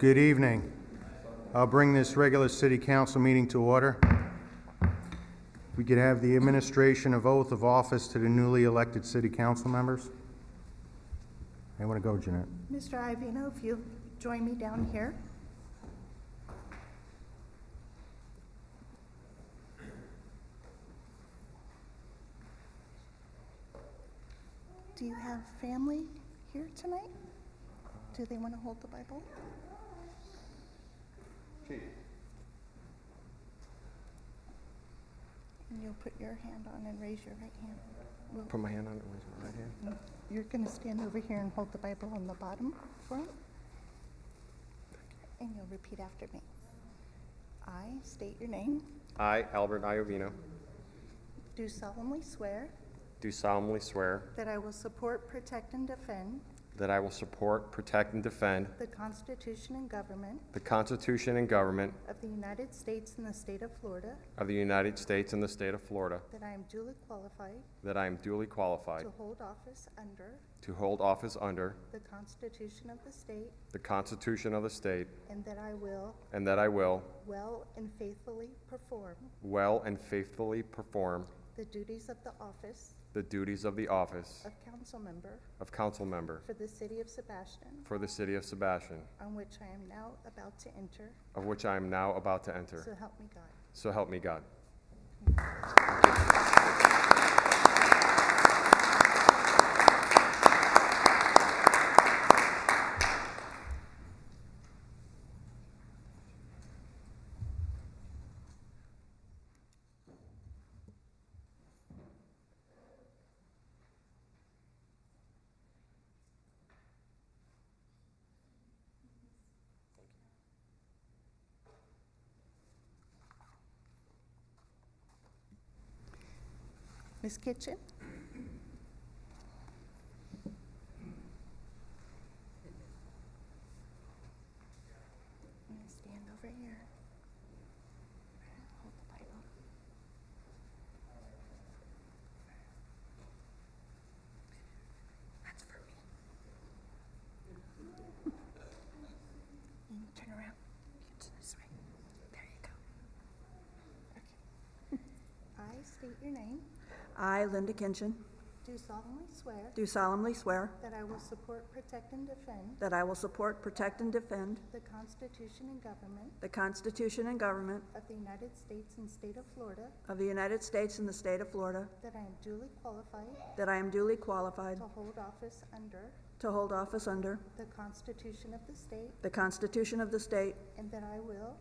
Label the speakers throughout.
Speaker 1: Good evening. I'll bring this regular city council meeting to order. We could have the administration of oath of office to the newly elected city council members. I want to go, Jeanette.
Speaker 2: Mr. Ivino, if you'll join me down here. Do you have family here tonight? Do they want to hold the Bible?
Speaker 1: Chief.
Speaker 2: And you'll put your hand on and raise your right hand.
Speaker 3: Put my hand on it, raise my right hand.
Speaker 2: You're going to stand over here and hold the Bible on the bottom for him. And you'll repeat after me. I state your name.
Speaker 3: I, Albert Iovino,
Speaker 2: Do solemnly swear
Speaker 3: do solemnly swear
Speaker 2: that I will support, protect, and defend
Speaker 3: that I will support, protect, and defend
Speaker 2: the Constitution and government
Speaker 3: the Constitution and government
Speaker 2: of the United States and the state of Florida,
Speaker 3: of the United States and the state of Florida,
Speaker 2: that I am duly qualified
Speaker 3: that I am duly qualified
Speaker 2: to hold office under the Constitution of the state,
Speaker 3: the Constitution of the state,
Speaker 2: and that I will
Speaker 3: and that I will
Speaker 2: well and faithfully perform
Speaker 3: the duties of the office
Speaker 2: of council member
Speaker 3: for the city of Sebastian,
Speaker 2: on which I am now about to enter.
Speaker 3: of which I am now about to enter.
Speaker 2: So help me God.
Speaker 3: So help me God.
Speaker 2: Ms. Kitchen? I'm going to stand over here. Hold the Bible. That's for me. And turn around. Get this way. There you go. Okay. I state your name.
Speaker 4: I, Linda Kinchin,
Speaker 2: Do solemnly swear
Speaker 4: do solemnly swear
Speaker 2: that I will support, protect, and defend
Speaker 4: that I will support, protect, and defend
Speaker 2: the Constitution and government
Speaker 4: the Constitution and government
Speaker 2: of the United States and state of Florida,
Speaker 4: of the United States and the state of Florida,
Speaker 2: that I am duly qualified
Speaker 4: that I am duly qualified
Speaker 2: to hold office under
Speaker 4: to hold office under
Speaker 2: the Constitution of the state,
Speaker 4: the Constitution of the state,
Speaker 2: and that I will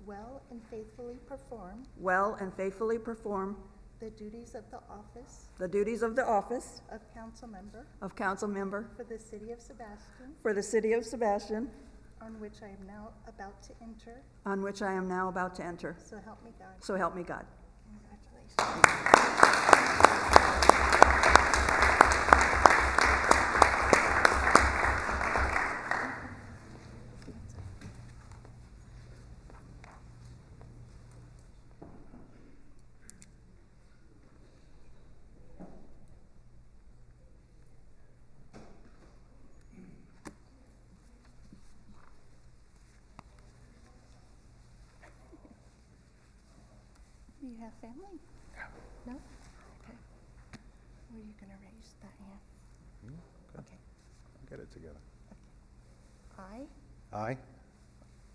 Speaker 2: well and faithfully perform the duties of the office of council member
Speaker 4: for the city of Sebastian,
Speaker 2: on which I am now about to enter. So help me God.
Speaker 4: So help me God.
Speaker 2: Congratulations. Do you have family? No? Okay. Were you going to raise that hand? Okay.
Speaker 1: Get it together.
Speaker 2: I
Speaker 1: I,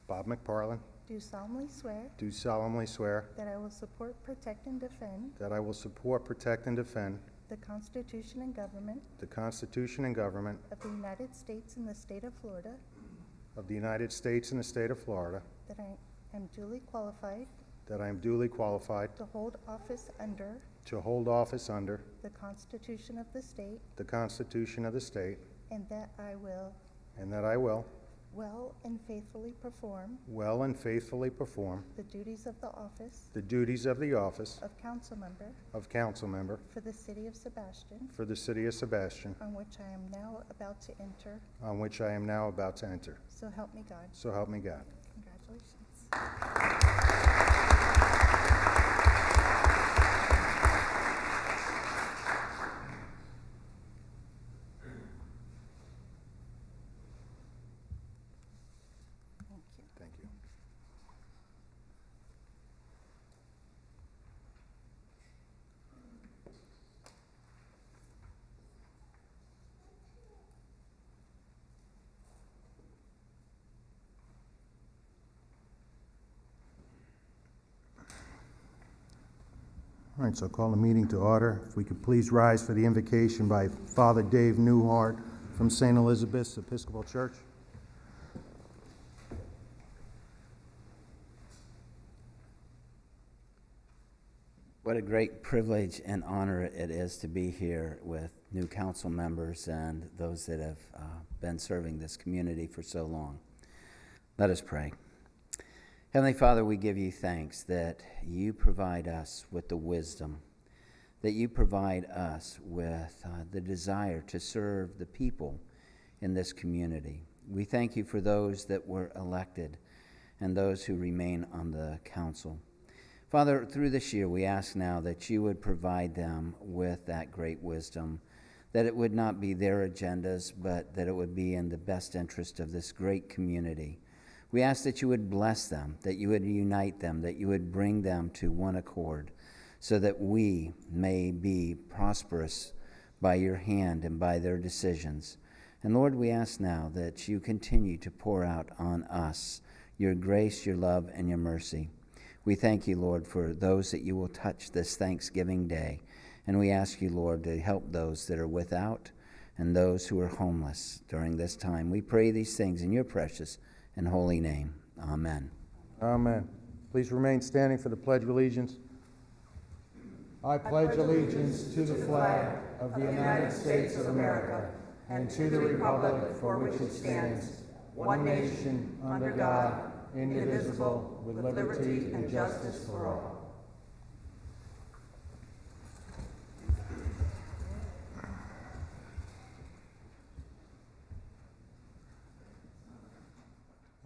Speaker 1: Bob McParlin,
Speaker 2: do solemnly swear
Speaker 1: do solemnly swear
Speaker 2: that I will support, protect, and defend
Speaker 1: that I will support, protect, and defend
Speaker 2: the Constitution and government
Speaker 1: the Constitution and government
Speaker 2: of the United States and the state of Florida,
Speaker 1: of the United States and the state of Florida,
Speaker 2: that I am duly qualified
Speaker 1: that I am duly qualified
Speaker 2: to hold office under
Speaker 1: to hold office under
Speaker 2: the Constitution of the state,
Speaker 1: the Constitution of the state,
Speaker 2: and that I will well and faithfully perform the duties of the office of council member for the city of Sebastian, on which I am now about to enter. So help me God.
Speaker 1: So help me God.
Speaker 2: Congratulations.
Speaker 1: All right, so I'll call the meeting to order. If we could please rise for the invocation by Father Dave Newhart from St. Elizabeth's Episcopal Church.
Speaker 5: What a great privilege and honor it is to be here with new council members and those that have been serving this community for so long. Let us pray. Heavenly Father, we give you thanks that you provide us with the wisdom, that you provide us with the desire to serve the people in this community. We thank you for those that were elected and those who remain on the council. Father, through this year, we ask now that you would provide them with that great wisdom, that it would not be their agendas, but that it would be in the best interest of this great community. We ask that you would bless them, that you would unite them, that you would bring them to one accord, so that we may be prosperous by your hand and by their decisions. And Lord, we ask now that you continue to pour out on us your grace, your love, and your mercy. We thank you, Lord, for those that you will touch this Thanksgiving Day. And we ask you, Lord, to help those that are without and those who are homeless during this time. We pray these things in your precious and holy name. Amen.
Speaker 1: Amen. Please remain standing for the Pledge of Allegiance. I pledge allegiance to the flag of the United States of America and to the republic for which it stands, one nation, under God, indivisible, with liberty and justice for all.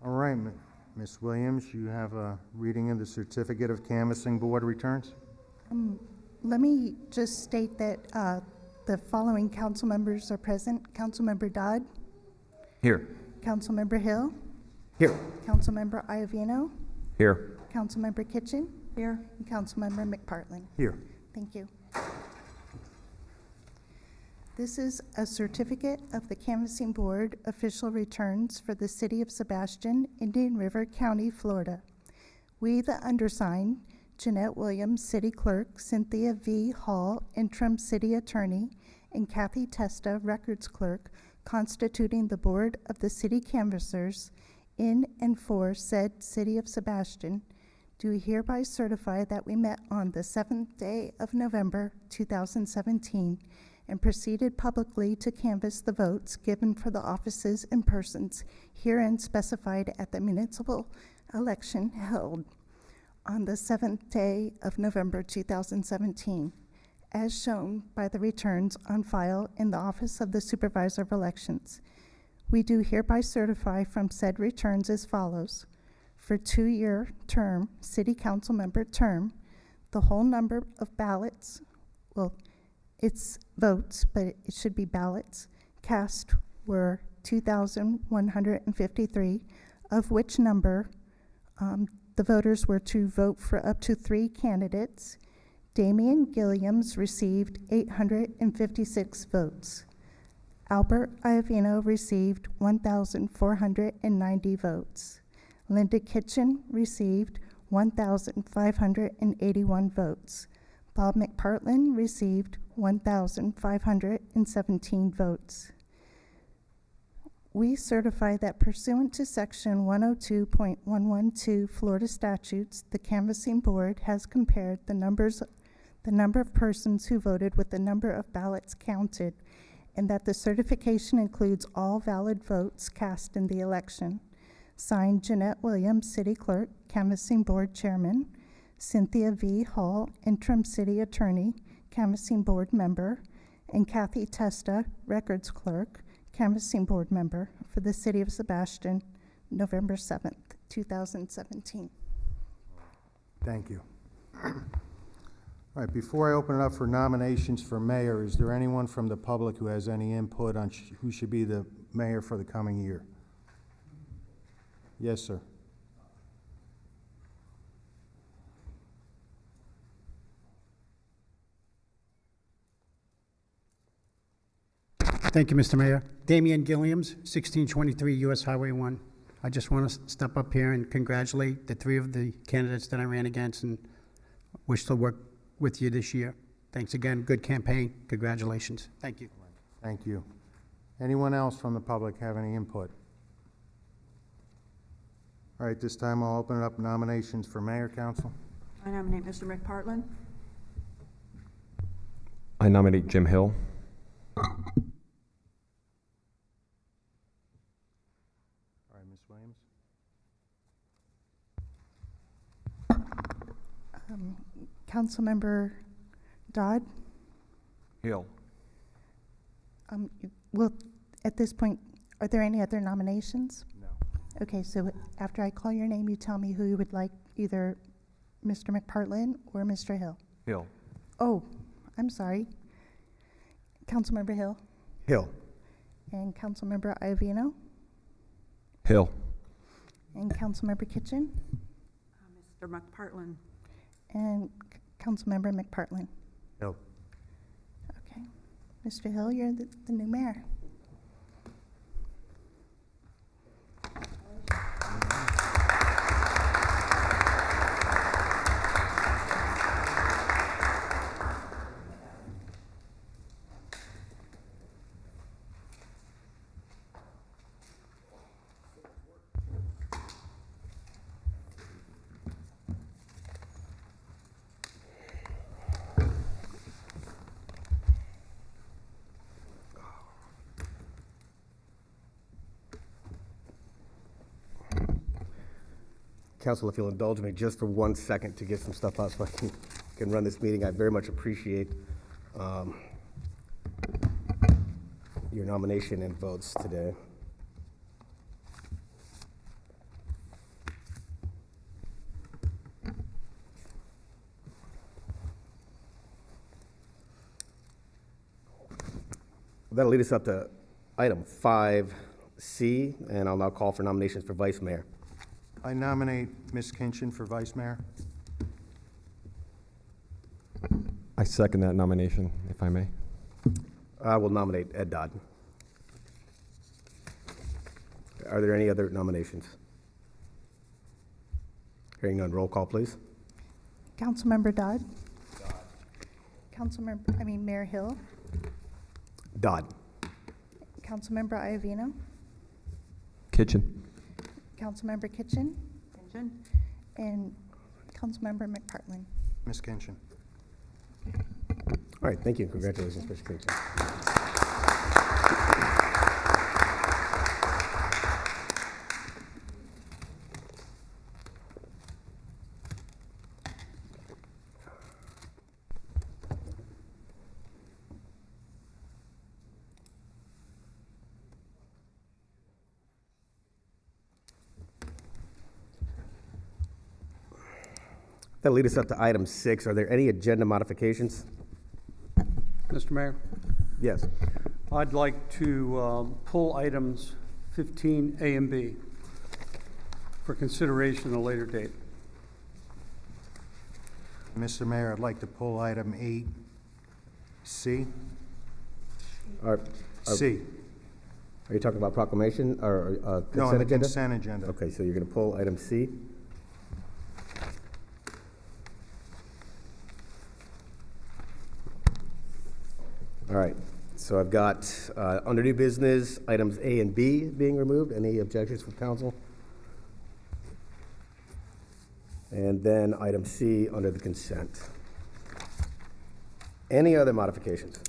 Speaker 1: All right, Ms. Williams, you have a reading of the Certificate of Canvassing Board returns?
Speaker 2: Let me just state that the following council members are present. Councilmember Dodd,
Speaker 6: Here.
Speaker 2: Councilmember Hill,
Speaker 6: Here.
Speaker 2: Councilmember Iovino,
Speaker 6: Here.
Speaker 2: Councilmember Kitchen,
Speaker 4: Here.
Speaker 2: and Councilmember McPartlin.
Speaker 1: Here.
Speaker 2: Thank you. This is a certificate of the Canvassing Board official returns for the City of Sebastian, Indian River County, Florida. We, the undersigned, Jeanette Williams, City Clerk, Cynthia V. Hall, Interim City Attorney, and Kathy Testa, Records Clerk, constituting the Board of the City Canvassers in and for said City of Sebastian, do hereby certify that we met on the 7th day of November, 2017, and proceeded publicly to canvass the votes given for the offices and persons herein specified at the municipal election held on the 7th day of November 2017, as shown by the returns on file in the Office of the Supervisor of Elections. We do hereby certify from said returns as follows. For 2-year term, City Council member term, the whole number of ballots, well, it's votes, but it should be ballots, cast were 2,153, of which number the voters were to vote for up to 3 candidates. Damian Gilliams received 856 votes. Albert Iovino received 1,490 votes. Linda Kitchen received 1,581 votes. Bob McPartlin received 1,517 votes. We certify that pursuant to Section 102.112 Florida statutes, the Canvassing Board has compared the number of persons who voted with the number of ballots counted, and that the certification includes all valid votes cast in the election. Signed, Jeanette Williams, City Clerk, Canvassing Board Chairman, Cynthia V. Hall, Interim City Attorney, Canvassing Board Member, and Kathy Testa, Records Clerk, Canvassing Board Member for the City of Sebastian, November 7th, 2017.
Speaker 1: Thank you. All right, before I open it up for nominations for mayor, is there anyone from the public who has any input on who should be the mayor for the coming year? Yes, sir.
Speaker 7: Thank you, Mr. Mayor. Damian Gilliams, 1623 U.S. Highway 1. I just want to step up here and congratulate the 3 of the candidates that I ran against and wish the with you this year. Thanks again. Good campaign. Congratulations. Thank you.
Speaker 1: Thank you. Anyone else from the public have any input? All right, this time I'll open it up nominations for mayor, council.
Speaker 4: I nominate Mr. McPartlin.
Speaker 3: I nominate Jim Hill.
Speaker 1: All right, Ms. Williams.
Speaker 2: Councilmember Dodd?
Speaker 3: Hill.
Speaker 2: Well, at this point, are there any other nominations?
Speaker 1: No.
Speaker 2: Okay, so after I call your name, you tell me who you would like, either Mr. McPartlin or Mr. Hill.
Speaker 3: Hill.
Speaker 2: Oh, I'm sorry. Councilmember Hill
Speaker 6: Hill.
Speaker 2: and Councilmember Iovino
Speaker 3: Hill.
Speaker 2: and Councilmember Kitchen
Speaker 4: Mr. McPartlin.
Speaker 2: and Councilmember McPartlin.
Speaker 1: Hill.
Speaker 2: Okay. Mr. Hill, you're the new mayor.
Speaker 8: Council, if you'll indulge me just for 1 second to get some stuff out so I can run this meeting. I very much appreciate your nomination and votes today. That'll lead us up to item 5C, and I'll now call for nominations for vice mayor.
Speaker 1: I nominate Ms. Kinchin for vice mayor.
Speaker 3: I second that nomination, if I may.
Speaker 8: I will nominate Ed Dodd. Are there any other nominations? Hearing none, roll call, please.
Speaker 2: Councilmember Dodd? Mayor Hill?
Speaker 8: Dodd.
Speaker 2: Councilmember Iovino?
Speaker 3: Kitchen.
Speaker 2: Councilmember Kitchen?
Speaker 4: Kitchen.
Speaker 2: And Councilmember McPartlin.
Speaker 1: Ms. Kinchin.
Speaker 8: All right, thank you. Congratulations, Mr. Kinchin. That'll lead us up to item 6. Are there any agenda modifications?
Speaker 9: Mr. Mayor,
Speaker 8: Yes.
Speaker 9: I'd like to pull items 15A and B for consideration at a later date.
Speaker 1: Mr. Mayor, I'd like to pull item 8C.
Speaker 8: Are
Speaker 1: C.
Speaker 8: you talking about proclamation or
Speaker 1: No, on
Speaker 8: consent
Speaker 1: the
Speaker 8: agenda?
Speaker 1: consent agenda.
Speaker 8: Okay, so you're going to pull item C. All right, so I've got, under new business, items A and B being removed. Any objections from council? And then item C under the consent. Any other modifications?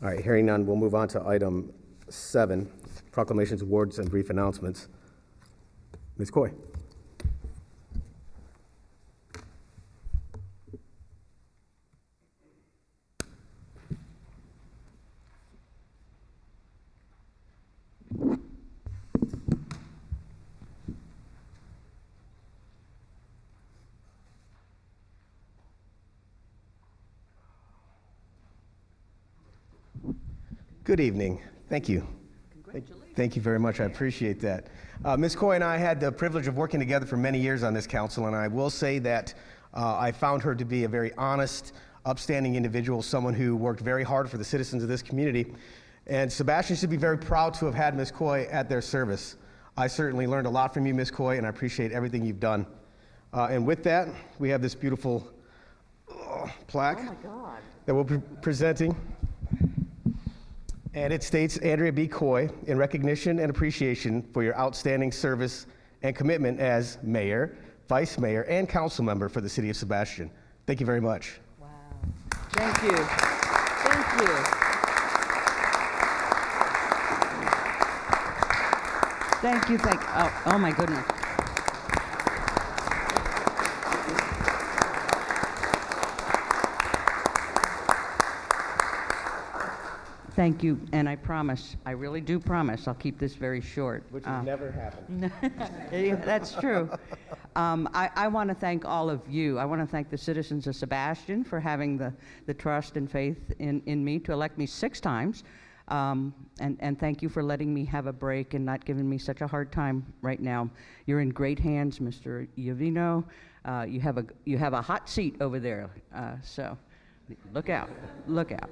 Speaker 8: All right, hearing none, we'll move on to item 7, proclamations, awards, and brief announcements. Ms. Coy. Good evening. Thank you. Thank you very much. I appreciate that. Ms. Coy and I had the privilege of working together for many years on this council, and I will say that I found her to be a very honest, upstanding individual, someone who worked very hard for the citizens of this community. And Sebastian should be very proud to have had Ms. Coy at their service. I certainly learned a lot from you, Ms. Coy, and I appreciate everything you've done. And with that, we have this beautiful plaque that we'll be presenting. And it states, Andrea B. Coy, in recognition and appreciation for your outstanding service and commitment as mayor, vice mayor, and council member for the city of Sebastian. Thank you very much.
Speaker 10: Wow. Thank you. Thank you. Thank you. Oh my goodness. Thank you, and I promise, I really do promise, I'll keep this very short.
Speaker 8: Which has never happened.
Speaker 10: Yeah, that's true. I want to thank all of you. I want to thank the citizens of Sebastian for having the trust and faith in me to elect me 6 times. And thank you for letting me have a break and not giving me such a hard time right now. You're in great hands, Mr. Iovino. You have a hot seat over there, so look out, look out.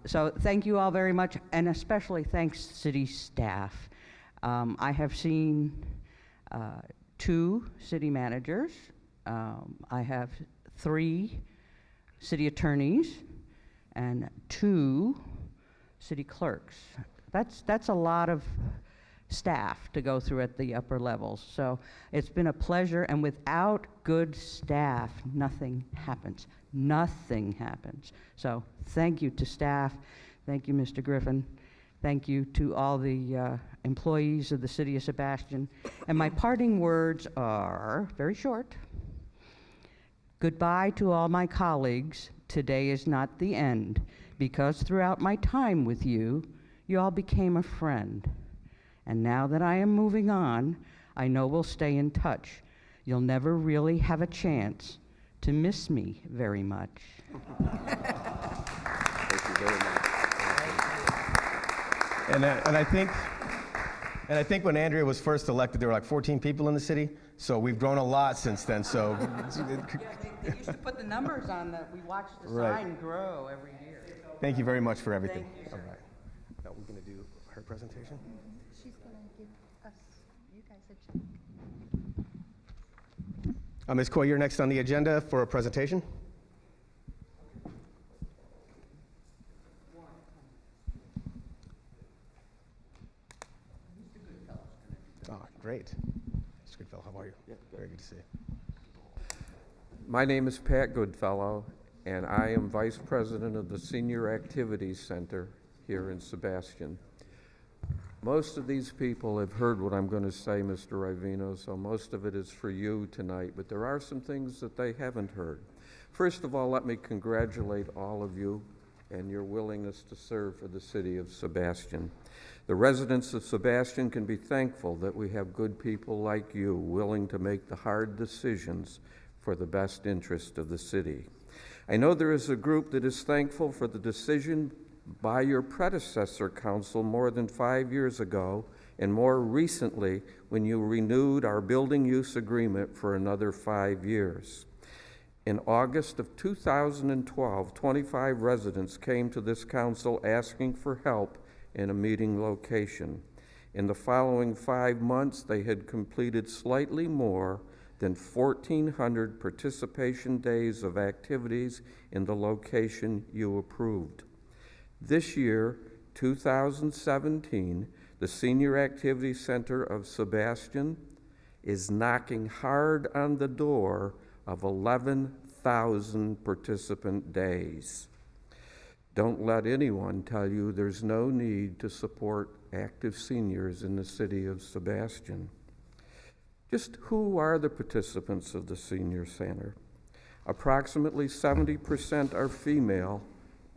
Speaker 10: So thank you all very much, and especially thanks city staff. I have seen 2 city managers. I have 3 city attorneys and 2 city clerks. That's a lot of staff to go through at the upper levels. So it's been a pleasure, and without good staff, nothing happens. Nothing happens. So thank you to staff. Thank you, Mr. Griffin. Thank you to all the employees of the city of Sebastian. And my parting words are very short. Goodbye to all my colleagues. Today is not the end, because throughout my time with you, you all became a friend. And now that I am moving on, I know we'll stay in touch. You'll never really have a chance to miss me very much.
Speaker 8: Thank you very much. And I think when Andrea was first elected, there were like 14 people in the city. So we've grown a lot since then. So
Speaker 10: They used to put the numbers on that. We watched the
Speaker 8: Right.
Speaker 10: sign grow every year.
Speaker 8: thank you very much for everything.
Speaker 10: Thank you,
Speaker 8: All right. Now we're going to do her presentation.
Speaker 2: She's going to give us, you guys a check.
Speaker 8: Ms. Coy, you're next on the agenda for a presentation. Oh, great. Mr. Goodfellow, how are you? Very good to see you.
Speaker 11: My name is Pat Goodfellow, and I am Vice President of the Senior Activities Center here in Sebastian. Most of these people have heard what I'm going to say, Mr. Ivino, so most of it is for you tonight, but there are some things that they haven't heard. First of all, let me congratulate all of you and your willingness to serve for the city of Sebastian. The residents of Sebastian can be thankful that we have good people like you willing to make the hard decisions for the best interest of the city. I know there is a group that is thankful for the decision by your predecessor council more than 5 years ago, and more recently when you renewed our building use agreement for another 5 years. In August of 2012, 25 residents came to this council asking for help in a meeting location. In the following 5 months, they had completed slightly more than 1,400 participation days of activities in the location you approved. This year, 2017, the Senior Activity Center of Sebastian is knocking hard on the door of 11,000 participant days. Don't let anyone tell you there's no need to support active seniors in the city of Sebastian. Just who are the participants of the Senior Center? Approximately 70% are female,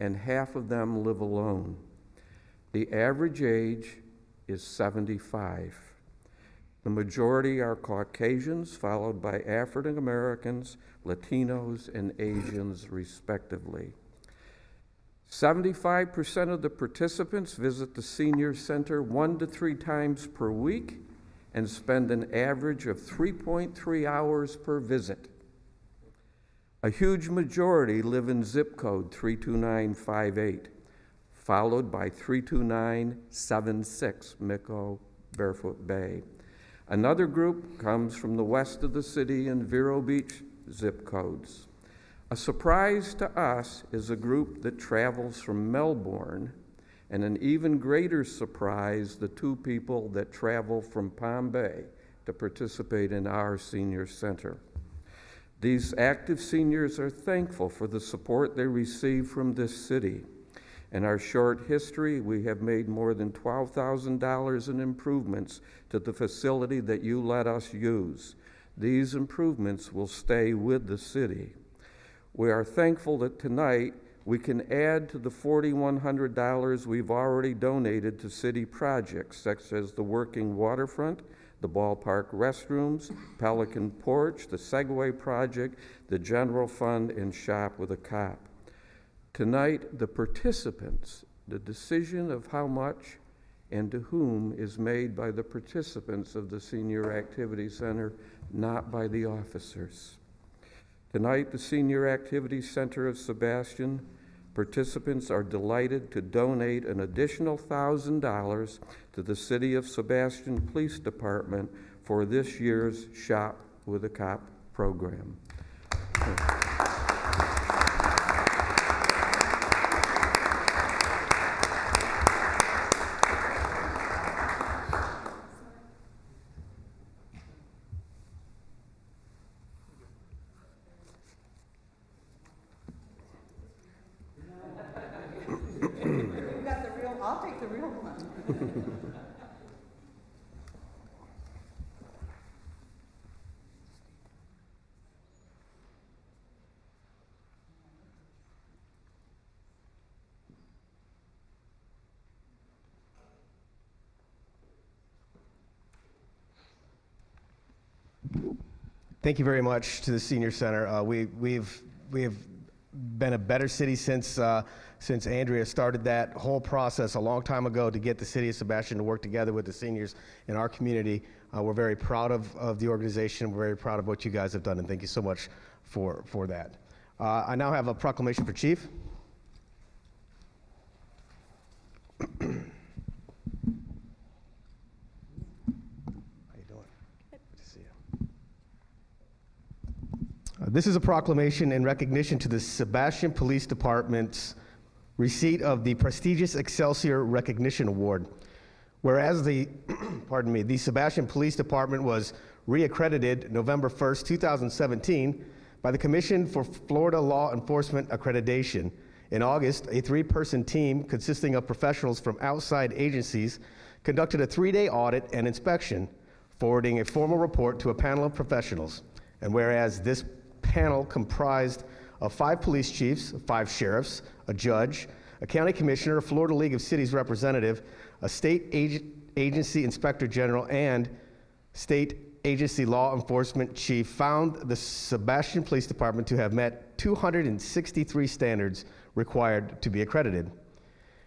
Speaker 11: and half of them live alone. The average age is 75. The majority are Caucasians, followed by African Americans, Latinos, and Asians, respectively. 75% of the participants visit the Senior Center 1 to 3 times per week and spend an average of 3.3 hours per visit. A huge majority live in zip code 32958, followed by 32976 Micco Barefoot Bay. Another group comes from the west of the city in Vero Beach zip codes. A surprise to us is a group that travels from Melbourne, and an even greater surprise, the two people that travel from Palm Bay to participate in our senior center. These active seniors are thankful for the support they receive from this city. In our short history, we have made more than $12,000 in improvements to the facility that you let us use. These improvements will stay with the city. We are thankful that tonight we can add to the $4,100 we've already donated to city projects such as the working waterfront, the ballpark restrooms, Pelican Porch, the Segway project, the general fund, and Shop with a Cop. Tonight, the participants, the decision of how much and to whom is made by the participants of the Senior Activity Center, not by the officers. Tonight, the Senior Activity Center of Sebastian participants are delighted to donate an additional $1,000 to the City of Sebastian Police Department for this year's Shop with a Cop program.
Speaker 10: I'll take the real one.
Speaker 8: Thank you very much to the Senior Center. We've been a better city since Andrea started that whole process a long time ago to get the City of Sebastian to work together with the seniors in our community. We're very proud of the organization. We're very proud of what you guys have done, and thank you so much for that. I now have a proclamation for Chief. This is a proclamation in recognition to the Sebastian Police Department's receipt of the prestigious Excelsior Recognition Award. Whereas the Sebastian Police Department was reaccredited November 1st, 2017 by the Commission for Florida Law Enforcement Accreditation. In August, a 3-person team consisting of professionals from outside agencies conducted a 3-day audit and inspection, forwarding a formal report to a panel of professionals. And whereas this panel comprised of 5 police chiefs, 5 sheriffs, a judge, a county commissioner, a Florida League of Cities representative, a state agency inspector general, and state agency law enforcement chief, found the Sebastian Police Department to have met 263 standards required to be accredited.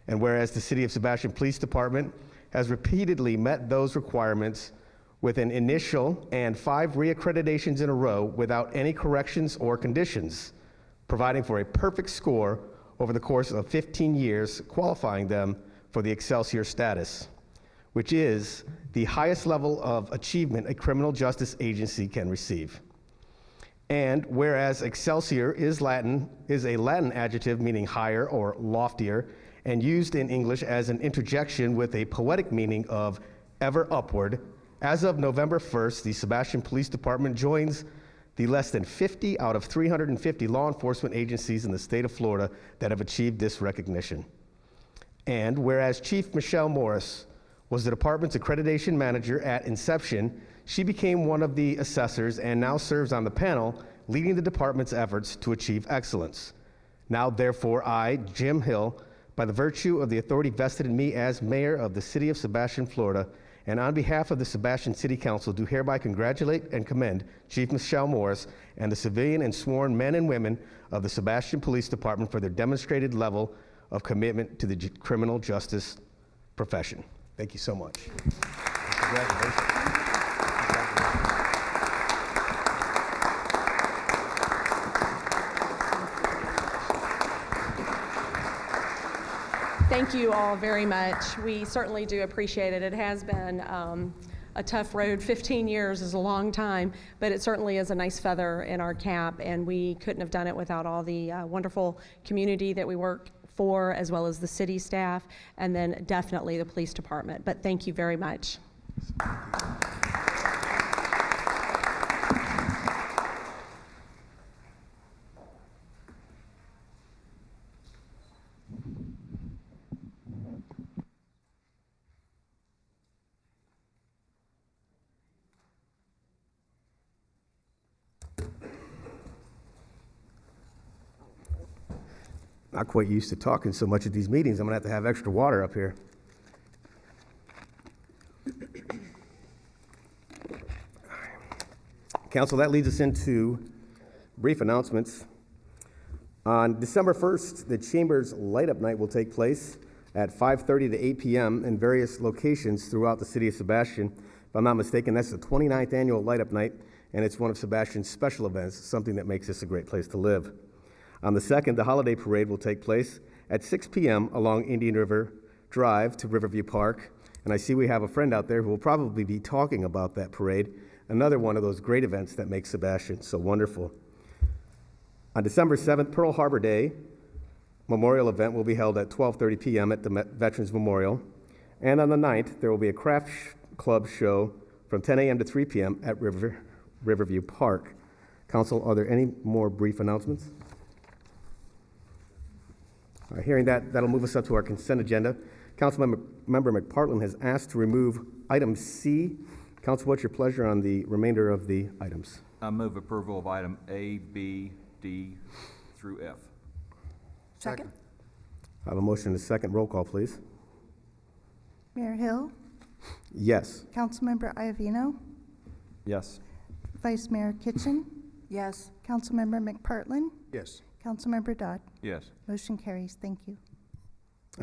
Speaker 8: And whereas the City of Sebastian Police Department has repeatedly met those requirements with an initial and 5 reaccreditations in a row without any corrections or conditions, providing for a perfect score over the course of 15 years, qualifying them for the Excelsior status, which is the highest level of achievement a criminal justice agency can receive. And whereas Excelsior is a Latin adjective meaning higher or loftier, and used in English as an interjection with a poetic meaning of ever upward, as of November 1st, the Sebastian Police Department joins the less than 50 out of 350 law enforcement agencies in the state of Florida that have achieved this recognition. And whereas Chief Michelle Morris was the department's accreditation manager at inception, she became one of the assessors and now serves on the panel, leading the department's efforts to achieve excellence. Now, therefore, I, Jim Hill, by the virtue of the authority vested in me as mayor of the City of Sebastian, Florida, and on behalf of the Sebastian City Council, do hereby congratulate and commend Chief Michelle Morris and the civilian and sworn men and women of the Sebastian Police Department for their demonstrated level of commitment to the criminal justice profession. Thank you so much. Congratulations.
Speaker 12: Thank you all very much. We certainly do appreciate it. It has been a tough road. 15 years is a long time, but it certainly is a nice feather in our cap, and we couldn't have done it without all the wonderful community that we work for, as well as the city staff, and then definitely the police department. But thank you very much.
Speaker 8: Not quite used to talking so much at these meetings. I'm going to have extra water up here. Council, that leads us into brief announcements. On December 1st, the Chamber's Light Up Night will take place at 5:30 to 8 p.m. in various locations throughout the city of Sebastian. If I'm not mistaken, that's the 29th annual Light Up Night, and it's one of Sebastian's special events, something that makes this a great place to live. On the 2nd, the holiday parade will take place at 6 p.m. along Indian River Drive to Riverview Park. And I see we have a friend out there who will probably be talking about that parade, another one of those great events that makes Sebastian so wonderful. On December 7th, Pearl Harbor Day memorial event will be held at 12:30 p.m. at the Veterans Memorial. And on the 9th, there will be a craft club show from 10 a.m. to 3 p.m. at Riverview Park. Council, are there any more brief announcements? Hearing that, that'll move us up to our consent agenda. Councilmember McPartlin has asked to remove item C. Council, what's your pleasure on the remainder of the items?
Speaker 6: I move approval of item A, B, D through F.
Speaker 4: Second?
Speaker 8: I have a motion and a second. Roll call, please.
Speaker 2: Mayor Hill,
Speaker 8: Yes.
Speaker 2: Councilmember Iovino,
Speaker 3: Yes.
Speaker 2: Vice Mayor Kitchen,
Speaker 4: Yes.
Speaker 2: Councilmember McPartlin,
Speaker 1: Yes.
Speaker 2: Councilmember Dodd.
Speaker 6: Yes.
Speaker 2: Motion carries. Thank you.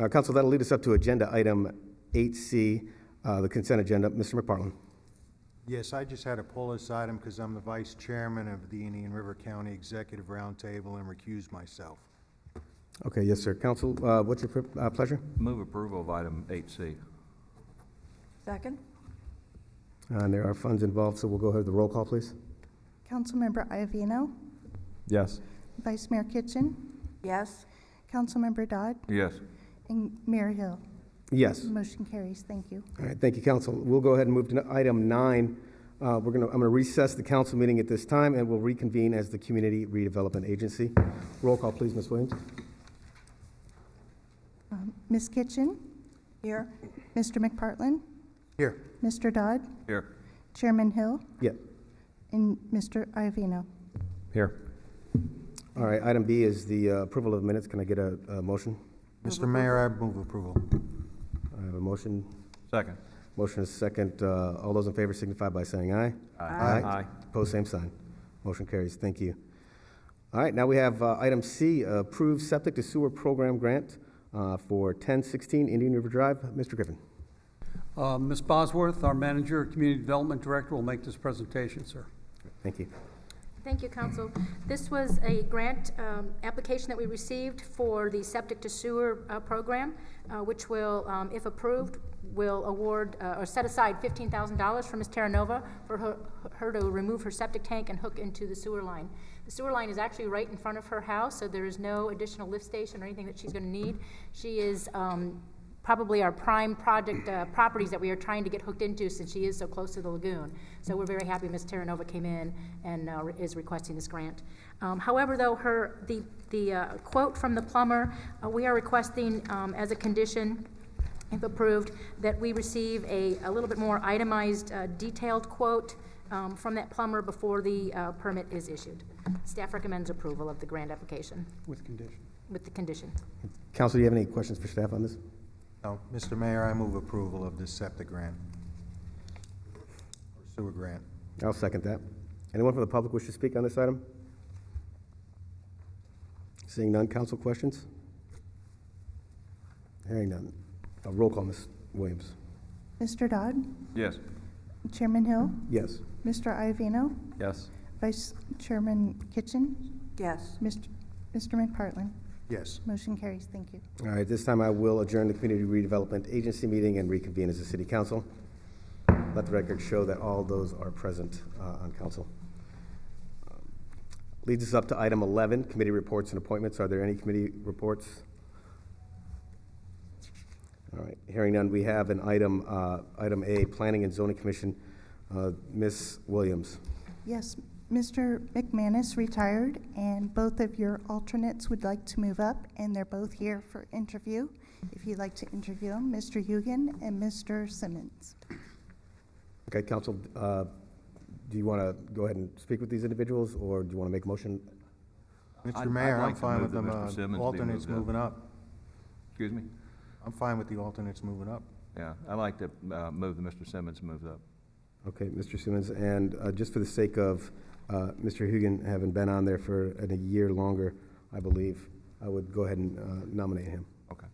Speaker 8: Council, that'll lead us up to agenda item 8C, the consent agenda. Mr. McPartlin.
Speaker 1: Yes, I just had to pull this item because I'm the vice chairman of the Indian River County Executive Roundtable and recuse myself.
Speaker 8: Okay, yes, sir. Council, what's your pleasure?
Speaker 6: Move approval of item 8C.
Speaker 4: Second?
Speaker 8: And there are funds involved, so we'll go ahead with the roll call, please.
Speaker 2: Councilmember Iovino,
Speaker 3: Yes.
Speaker 2: Vice Mayor Kitchen,
Speaker 4: Yes.
Speaker 2: Councilmember Dodd,
Speaker 6: Yes.
Speaker 2: and Mayor Hill.
Speaker 8: Yes.
Speaker 2: Motion carries. Thank you.
Speaker 8: All right, thank you, Council. We'll go ahead and move to item 9. I'm going to recess the council meeting at this time, and we'll reconvene as the Community Redevelopment Agency. Roll call, please, Ms. Williams.
Speaker 2: Ms. Kitchen,
Speaker 4: Here?
Speaker 2: Mr. McPartlin,
Speaker 1: Here.
Speaker 2: Mr. Dodd,
Speaker 6: Here.
Speaker 2: Chairman Hill,
Speaker 8: Yeah.
Speaker 2: and Mr. Iovino.
Speaker 3: Here.
Speaker 8: All right, item B is the approval of minutes. Can I get a motion?
Speaker 1: Mr. Mayor, I move approval.
Speaker 8: I have a motion.
Speaker 6: Second.
Speaker 8: Motion is second. All those in favor signify by saying aye.
Speaker 6: Aye.
Speaker 8: Opposed, same sign. Motion carries. Thank you. All right, now we have item C, approved septic to sewer program grant for 1016 Indian River Drive. Mr. Griffin.
Speaker 9: Ms. Bosworth, our manager, community development director, will make this presentation, sir.
Speaker 8: Thank you.
Speaker 13: Thank you, Council. This was a grant application that we received for the septic to sewer program, which will, if approved, will award or set aside $15,000 for Ms. Terranova for her to remove her septic tank and hook into the sewer line. The sewer line is actually right in front of her house, so there is no additional lift station or anything that she's going to need. She is probably our prime project properties that we are trying to get hooked into since she is so close to the lagoon. So we're very happy Ms. Terranova came in and is requesting this grant. However, though, the quote from the plumber, we are requesting as a condition, if approved, that we receive a little bit more itemized, detailed quote from that plumber before the permit is issued. Staff recommends approval of the grant application.
Speaker 9: With condition.
Speaker 13: With the condition.
Speaker 8: Council, do you have any questions for staff on this?
Speaker 1: No, Mr. Mayor, I move approval of this septic grant, or sewer grant.
Speaker 8: I'll second that. Anyone from the public wish to speak on this item? Seeing none, council questions? Hearing none. A roll call, Ms. Williams.
Speaker 2: Mr. Dodd,
Speaker 6: Yes.
Speaker 2: Chairman Hill,
Speaker 8: Yes.
Speaker 2: Mr. Iovino,
Speaker 3: Yes.
Speaker 2: Vice Chairman Kitchen,
Speaker 4: Yes.
Speaker 2: Mr. McPartlin.
Speaker 1: Yes.
Speaker 2: Motion carries. Thank you.
Speaker 8: All right, this time I will adjourn the Community Redevelopment Agency meeting and reconvene as a city council. Let the record show that all those are present on council. Leads us up to item 11, committee reports and appointments. Are there any committee reports? All right, hearing none, we have an item A, Planning and Zoning Commission. Ms. Williams.
Speaker 2: Yes, Mr. McManus retired, and both of your alternates would like to move up, and they're both here for interview. If you'd like to interview them, Mr. Hugan and Mr. Simmons.
Speaker 8: Okay, council, do you want to go ahead and speak with these individuals, or do you want to make a motion?
Speaker 1: Mr. Mayor,
Speaker 6: I'd
Speaker 1: I'm
Speaker 6: like to
Speaker 1: fine
Speaker 6: move
Speaker 1: with
Speaker 6: that
Speaker 1: them,
Speaker 6: Mr. Simmons be
Speaker 1: alternates
Speaker 6: moved up.
Speaker 1: moving up.
Speaker 6: Excuse me?
Speaker 1: I'm fine with the alternates moving up.
Speaker 6: Yeah, I'd like to move that Mr. Simmons moves up.
Speaker 8: Okay, Mr. Simmons, and just for the sake of Mr. Hugan having been on there for a year longer, I believe, I would go ahead and nominate him.
Speaker 6: Okay.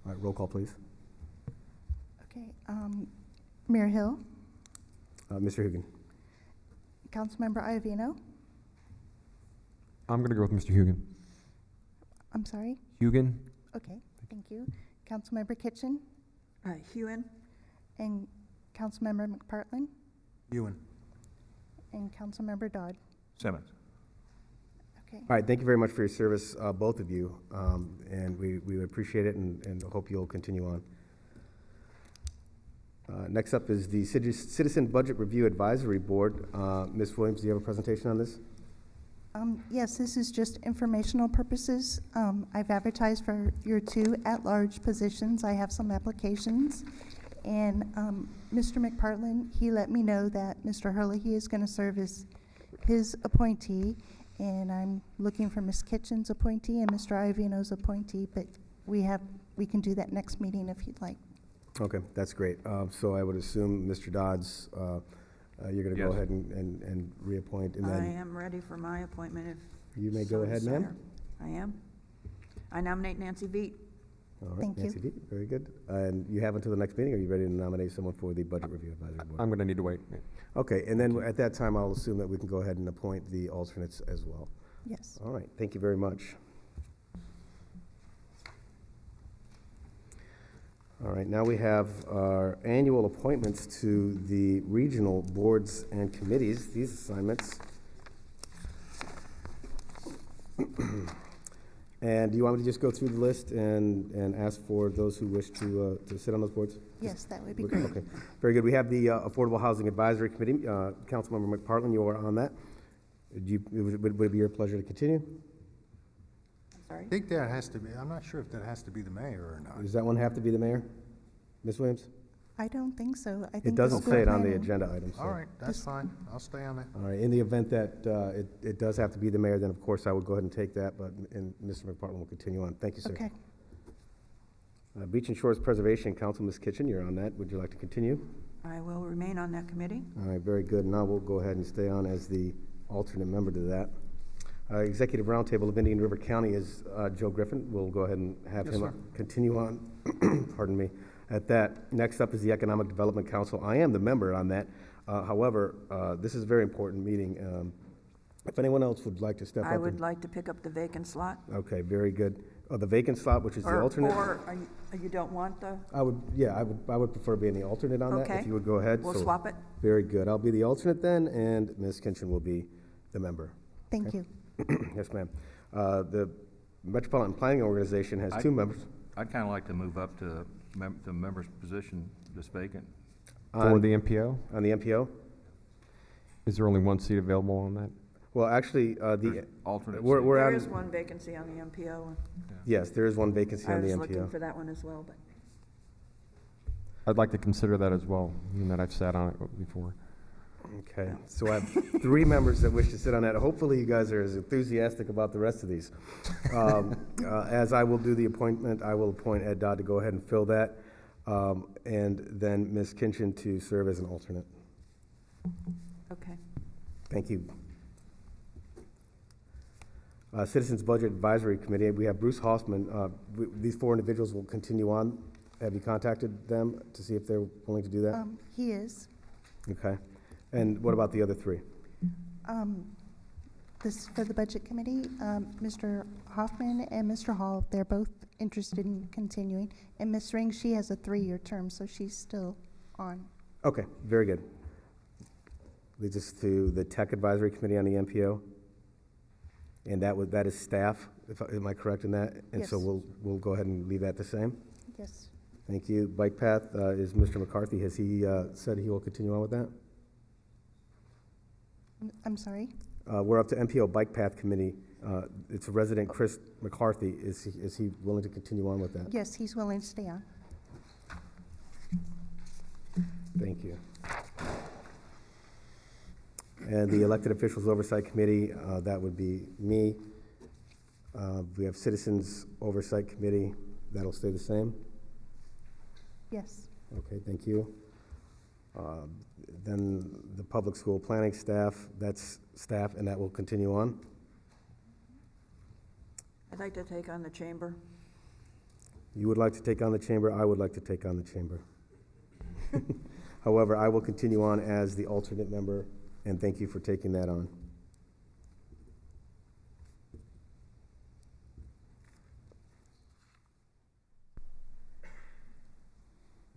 Speaker 8: All right, roll call, please.
Speaker 2: Okay, Mayor Hill,
Speaker 8: Mr. Hugan.
Speaker 2: Councilmember Iovino.
Speaker 3: I'm going to go with Mr. Hugan.
Speaker 2: I'm sorry.
Speaker 3: Hugan?
Speaker 2: Okay, thank you. Councilmember Kitchen
Speaker 4: Hewen?
Speaker 2: and Councilmember McPartlin
Speaker 1: Ewan.
Speaker 2: and Councilmember Dodd.
Speaker 6: Simmons.
Speaker 2: Okay.
Speaker 8: All right, thank you very much for your service, both of you, and we appreciate it and hope you'll continue on. Next up is the Citizen Budget Review Advisory Board. Ms. Williams, do you have a presentation on this?
Speaker 2: Yes, this is just informational purposes. I've advertised for your 2 at-large positions. I have some applications. And Mr. McPartlin, he let me know that Mr. Herlihy is going to serve as his appointee, and I'm looking for Ms. Kitchen's appointee and Mr. Iovino's appointee, but we can do that next meeting if you'd like.
Speaker 8: Okay, that's great. So I would assume, Mr. Dodds, you're going to go
Speaker 6: Yes.
Speaker 8: ahead and reappoint, and
Speaker 4: I
Speaker 8: then
Speaker 4: am ready for my appointment if
Speaker 8: you may
Speaker 4: so
Speaker 8: go ahead,
Speaker 4: desire.
Speaker 8: ma'am.
Speaker 4: I am. I nominate Nancy Veet.
Speaker 8: All right,
Speaker 2: Thank you.
Speaker 8: Nancy D, very good. And you have until the next meeting. Are you ready to nominate someone for the Budget Review Advisory Board?
Speaker 3: I'm going to need to wait.
Speaker 8: Okay, and then at that time, I'll assume that we can go ahead and appoint the alternates as well.
Speaker 2: Yes.
Speaker 8: All right, thank you very much. All right, now we have our annual appointments to the regional boards and committees, these assignments. And do you want me to just go through the list and ask for those who wish to sit on those boards?
Speaker 2: Yes, that would be great.
Speaker 8: Okay, very good. We have the Affordable Housing Advisory Committee. Councilmember McPartlin, you are on that. Would it be your pleasure to continue?
Speaker 4: I'm sorry.
Speaker 1: I think that has to be, I'm not sure if that has to be the mayor or not.
Speaker 8: Does that one have to be the mayor? Ms. Williams?
Speaker 2: I don't think so. I think
Speaker 8: It doesn't
Speaker 2: school
Speaker 8: say it on the
Speaker 2: planning-
Speaker 8: agenda item, so.
Speaker 1: All right, that's fine. I'll stay on that.
Speaker 8: All right, in the event that it does have to be the mayor, then of course I would go ahead and take that, but Mr. McPartlin will continue on. Thank you, sir.
Speaker 2: Okay.
Speaker 8: Beach and Shores Preservation Council, Ms. Kitchen, you're on that. Would you like to continue?
Speaker 4: I will remain on that committee.
Speaker 8: All right, very good. Now we'll go ahead and stay on as the alternate member to that. Executive Roundtable of Indian River County is Joe Griffin. We'll go ahead and have
Speaker 9: Yes,
Speaker 8: him
Speaker 9: sir.
Speaker 8: continue on, pardon me, at that. Next up is the Economic Development Council. I am the member on that. However, this is a very important meeting. If anyone else would like to step up.
Speaker 4: I would like to pick up the vacant slot.
Speaker 8: Okay, very good. The vacant slot, which is the alternate.
Speaker 4: Or you don't want the,
Speaker 8: I would prefer being the alternate on that, if
Speaker 4: Okay.
Speaker 8: you would go ahead.
Speaker 4: we'll
Speaker 8: So,
Speaker 4: swap it.
Speaker 8: very good. I'll be the alternate then, and Ms. Kinchin will be the member.
Speaker 2: Thank you.
Speaker 8: Yes, ma'am. The Metropolitan Planning Organization has 2 members.
Speaker 6: I'd kind of like to move up to the member's position that's vacant.
Speaker 3: For the MPO?
Speaker 8: On the MPO?
Speaker 3: Is there only one seat available on that?
Speaker 8: Well, actually,
Speaker 6: There's alternate
Speaker 8: we're
Speaker 4: There
Speaker 8: on,
Speaker 4: is one vacancy on the MPO.
Speaker 8: yes, there is one vacancy
Speaker 4: I
Speaker 8: on the
Speaker 4: was looking
Speaker 8: MPO.
Speaker 4: for that one as well, but
Speaker 3: I'd like to consider that as well, given that I've sat on it before.
Speaker 8: Okay, so I have 3 members that wish to sit on that. Hopefully, you guys are as enthusiastic about the rest of these. As I will do the appointment, I will appoint Ed Dodd to go ahead and fill that, and then Ms. Kinchin to serve as an alternate.
Speaker 4: okay.
Speaker 8: Thank you. Citizens Budget Advisory Committee, we have Bruce Hoffman. These 4 individuals will continue on. Have you contacted them to see if they're willing to do that?
Speaker 2: He is.
Speaker 8: Okay. And what about the other 3?
Speaker 2: This for the Budget Committee. Mr. Hoffman and Mr. Hall, they're both interested in continuing. And Ms. Ring, she has a 3-year term, so she's still on.
Speaker 8: Okay, very good. Leads us to the Tech Advisory Committee on the MPO. And that is staff, am I correct in that? And so
Speaker 2: Yes.
Speaker 8: we'll go ahead and leave that the same.
Speaker 2: Yes.
Speaker 8: Thank you. Bike Path is Mr. McCarthy. Has he said he will continue on with that?
Speaker 2: I'm sorry?
Speaker 8: We're up to MPO Bike Path Committee. It's resident Chris McCarthy. Is he willing to continue on with that?
Speaker 2: Yes, he's willing to stay on.
Speaker 8: Thank you. And the Elected Officials Oversight Committee, that would be me. We have Citizens Oversight Committee. That'll stay the same?
Speaker 2: Yes.
Speaker 8: Okay, thank you. Then the Public School Planning Staff, that's staff, and that will continue on.
Speaker 4: I'd like to take on the chamber.
Speaker 8: You would like to take on the chamber, I would like to take on the chamber. However, I will continue on as the alternate member, and thank you for taking that on.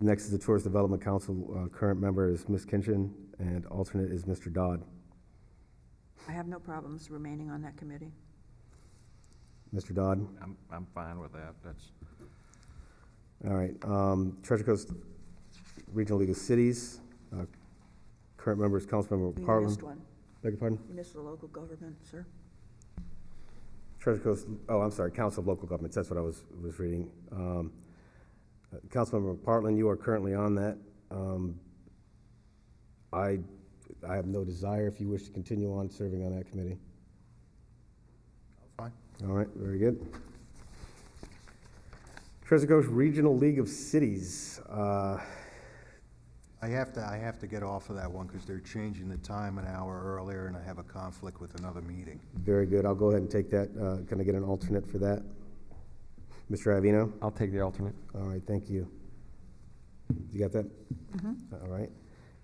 Speaker 8: Next is the Tourist Development Council. Current member is Ms. Kinchin, and alternate is Mr. Dodd.
Speaker 4: I have no problems remaining on that committee.
Speaker 8: Mr. Dodd?
Speaker 6: I'm fine with that. That's,
Speaker 8: All right. Treasure Coast Regional League of Cities. Current member is Councilmember
Speaker 4: You
Speaker 8: Parlin.
Speaker 4: missed one.
Speaker 8: Beg your pardon?
Speaker 4: You missed the local government, sir.
Speaker 8: Treasure Coast, oh, I'm sorry, Council of Local Governments, that's what I was reading. Councilmember Partlin, you are currently on that. I have no desire if you wish to continue on serving on that committee.
Speaker 1: Fine.
Speaker 8: All right, very good. Treasure Coast Regional League of Cities.
Speaker 1: I have to get off of that one because they're changing the time an hour earlier, and I have a conflict with another meeting.
Speaker 8: Very good, I'll go ahead and take that. Can I get an alternate for that? Mr. Avino?
Speaker 3: I'll take the alternate.
Speaker 8: All right, thank you. You got that? All right.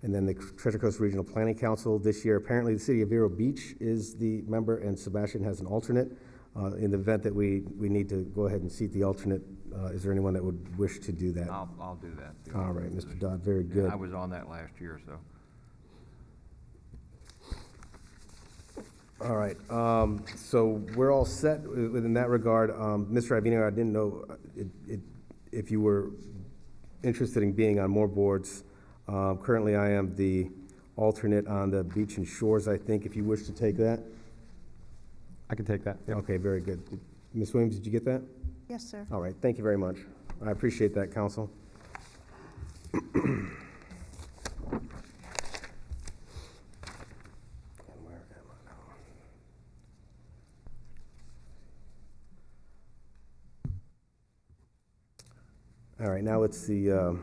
Speaker 8: And then the Treasure Coast Regional Planning Council this year, apparently the city of Vero Beach is the member and Sebastian has an alternate. In the event that we need to go ahead and seat the alternate, is there anyone that would wish to do that?
Speaker 6: I'll do that.
Speaker 8: All right, Mr. Dodd, very good.
Speaker 6: I was on that last year, so.
Speaker 8: All right, so we're all set within that regard. Mr. Avino, I didn't know if you were interested in being on more boards. Currently, I am the alternate on the Beach and Shores, I think, if you wish to take that.
Speaker 3: I can take that. Yep.
Speaker 8: Okay, very good. Ms. Williams, did you get that?
Speaker 2: Yes, sir.
Speaker 8: All right, thank you very much. I appreciate that, Council. All right, now it's the, are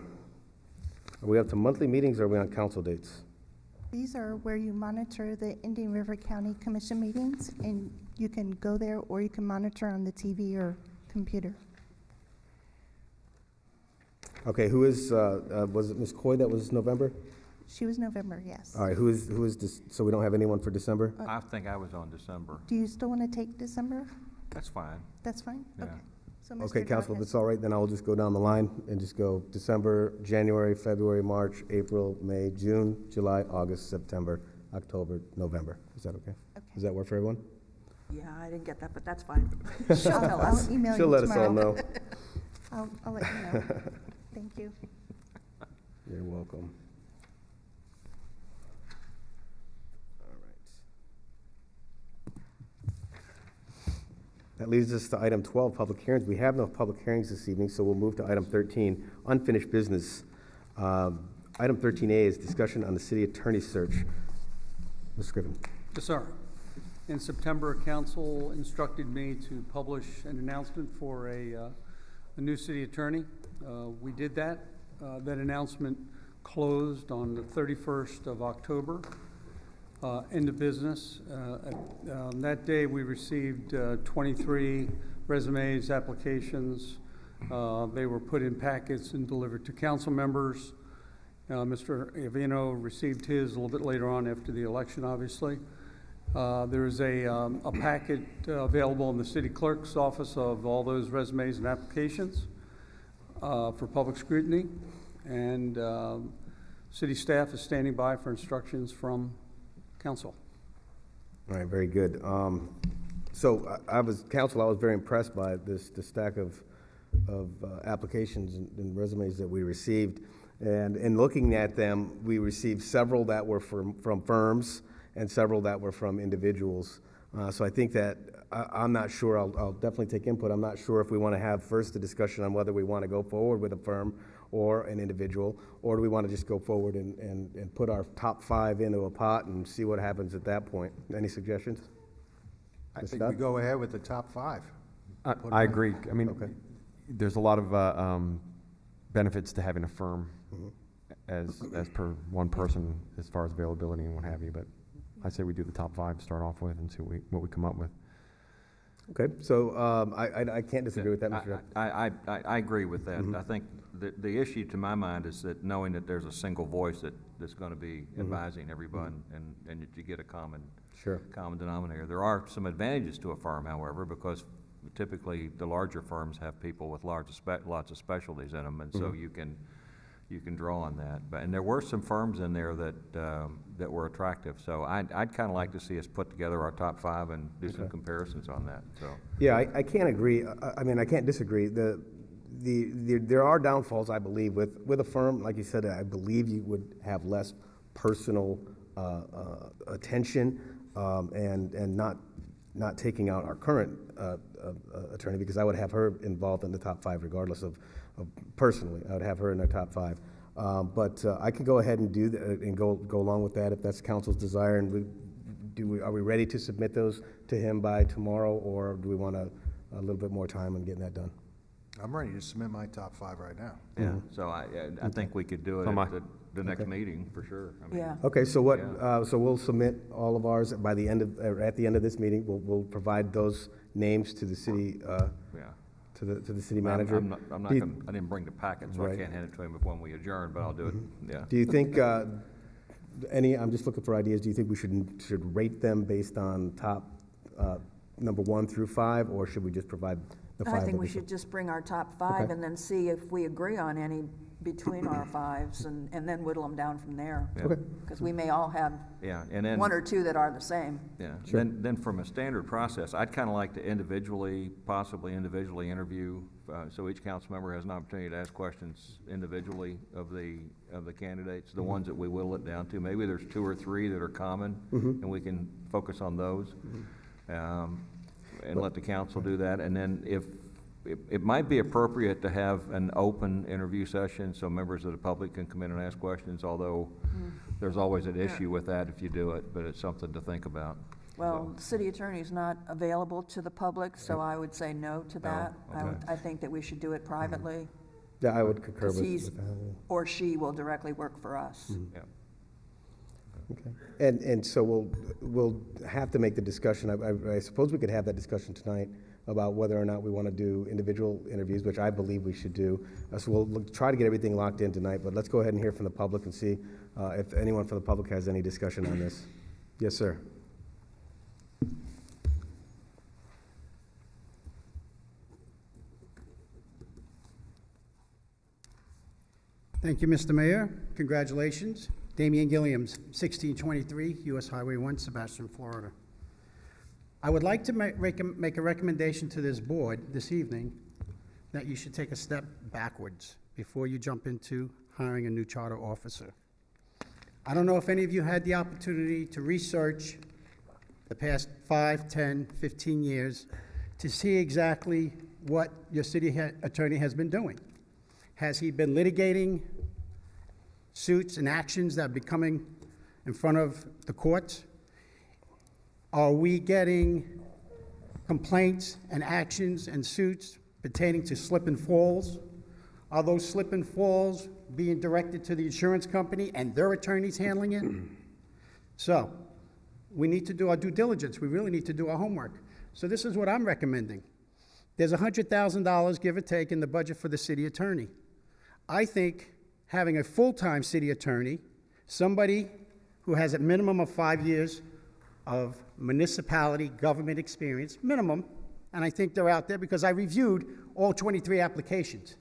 Speaker 8: we up to monthly meetings or are we on council dates?
Speaker 2: These are where you monitor the Indian River County Commission meetings, and you can go there or you can monitor on the TV or computer.
Speaker 8: Okay, who is, was it Ms. Coy that was November?
Speaker 2: She was November, yes.
Speaker 8: All right, who is this, so we don't have anyone for December?
Speaker 6: I think I was on December.
Speaker 2: Do you still want to take December?
Speaker 6: That's fine.
Speaker 2: That's fine?
Speaker 6: Yeah.
Speaker 2: Okay. So Mr.
Speaker 8: Okay,
Speaker 2: Dodd
Speaker 8: Council, if
Speaker 2: has-
Speaker 8: it's all right, then I'll just go down the line and just go December, January, February, March, April, May, June, July, August, September, October, November. Is that okay?
Speaker 2: Okay.
Speaker 8: Does that work for everyone?
Speaker 4: Yeah, I didn't get that, but that's fine.
Speaker 2: She'll tell us. I'll email
Speaker 8: She'll
Speaker 2: you
Speaker 8: let us all
Speaker 2: tomorrow.
Speaker 8: know.
Speaker 2: I'll let you know. Thank you.
Speaker 8: You're welcome. All right. That leads us to item 12, public hearings. We have no public hearings this evening, so we'll move to item 13, unfinished business. Item 13A is discussion on the city attorney search. Mr. Griffin.
Speaker 9: Yes, sir. In September, council instructed me to publish an announcement for a new city attorney. We did that. That announcement closed on the 31st of October. End of business. That day, we received 23 resumes, applications. They were put in packets and delivered to council members. Mr. Avino received his a little bit later on after the election, obviously. There's a packet available in the city clerk's office of all those resumes and applications for public scrutiny. And city staff is standing by for instructions from council.
Speaker 8: All right, very good. So I was very impressed by the stack of applications and resumes that we received. And in looking at them, we received several that were from firms and several that were from individuals. So I think that I'm not sure, I'll definitely take input. I'm not sure if we want to have first a discussion on whether we want to go forward with a firm or an individual, or do we want to just go forward and put our top 5 into a pot and see what happens at that point? Any suggestions?
Speaker 1: I think we go ahead with the top 5.
Speaker 3: I agree. I mean, there's a lot of benefits to having a firm as per one person as far as availability and what have you, but I say we do the top 5 to start off with and see what we come up with.
Speaker 8: Okay, so I can't disagree with that, Mr.
Speaker 6: I agree with that. I think the issue to my mind is that knowing that there's a single voice that's going to be advising everyone and that you get a common denominator. There are some advantages to a firm, however, because typically the larger firms have people with lots of specialties in them, and so you can draw on that. And there were some firms in there that were attractive. So I'd kind of like to see us put together our top 5 and do some comparisons on that. So
Speaker 8: yeah, I can't agree. I mean, I can't disagree. There are downfalls, I believe, with a firm. Like you said, I believe you would have less personal attention and not taking out our current attorney, because I would have her involved in the top 5 regardless of personally. I would have her in the top 5. But I could go ahead and do that and go along with that if that's council's desire. And are we ready to submit those to him by tomorrow, or do we want a little bit more time on getting that done?
Speaker 1: I'm ready to submit my top 5 right now.
Speaker 6: yeah, so I think we could do it at the next meeting for sure. I mean,
Speaker 4: Yeah.
Speaker 8: Okay, so what? So we'll submit all of ours by the end of, or at the end of this meeting. We'll provide those names to the city. To the city manager.
Speaker 6: I didn't bring the packet, so I can't hand it to him when we adjourn, but I'll do it. Yeah.
Speaker 8: Do you think I'm just looking for ideas. Do you think we should rate them based on top number 1 through 5, or should we just provide the 5?
Speaker 4: I think we should just bring our top 5 and then see if we agree on any between our 5s and then whittle them down from there.
Speaker 6: Yeah.
Speaker 8: Okay.
Speaker 4: Because we may all have
Speaker 6: and then
Speaker 4: 1 or 2 that are the same.
Speaker 6: Yeah. Sure. Then from a standard process, I'd kind of like to possibly individually interview, so each council member has an opportunity to ask questions individually of the candidates, the ones that we whittle it down to. Maybe there's 2 or 3 that are common, and we can focus on those, and let the council do that. And then if it might be appropriate to have an open interview session so members of the public can come in and ask questions, although there's always an issue with that if you do it, but it's something to think about.
Speaker 4: Well, the city attorney's not available to the public, so I would say no to that.
Speaker 6: okay.
Speaker 4: I think that we should do it privately.
Speaker 8: Yeah, I would concur
Speaker 4: Because
Speaker 8: with that.
Speaker 4: or she will directly work for us.
Speaker 6: Yeah.
Speaker 8: Okay. And so we'll have to make the discussion. I suppose we could have that discussion tonight about whether or not we want to do individual interviews, which I believe we should do. So we'll try to get everything locked in tonight, but let's go ahead and hear from the public and see if anyone from the public has any discussion on this. Yes, sir.
Speaker 7: Thank you, Mr. Mayor. Congratulations. Damian Gilliams, 1623 US Highway 1, Sebastian, Florida. I would like to make a recommendation to this board this evening that you should take a step backwards before you jump into hiring a new charter officer. I don't know if any of you had the opportunity to research the past 5, 10, 15 years to see exactly what your city attorney has been doing. Has he been litigating suits and actions that are coming in front of the courts? Are we getting complaints and actions and suits pertaining to slip and falls? Are those slip and falls being directed to the insurance company and their attorneys handling it? So we need to do our due diligence. We really need to do our homework. So this is what I'm recommending. There's $100,000, give or take, in the budget for the city attorney. I think having a full-time city attorney, somebody who has a minimum of 5 years of municipality government experience, minimum, and I think they're out there because I reviewed all 23 applications,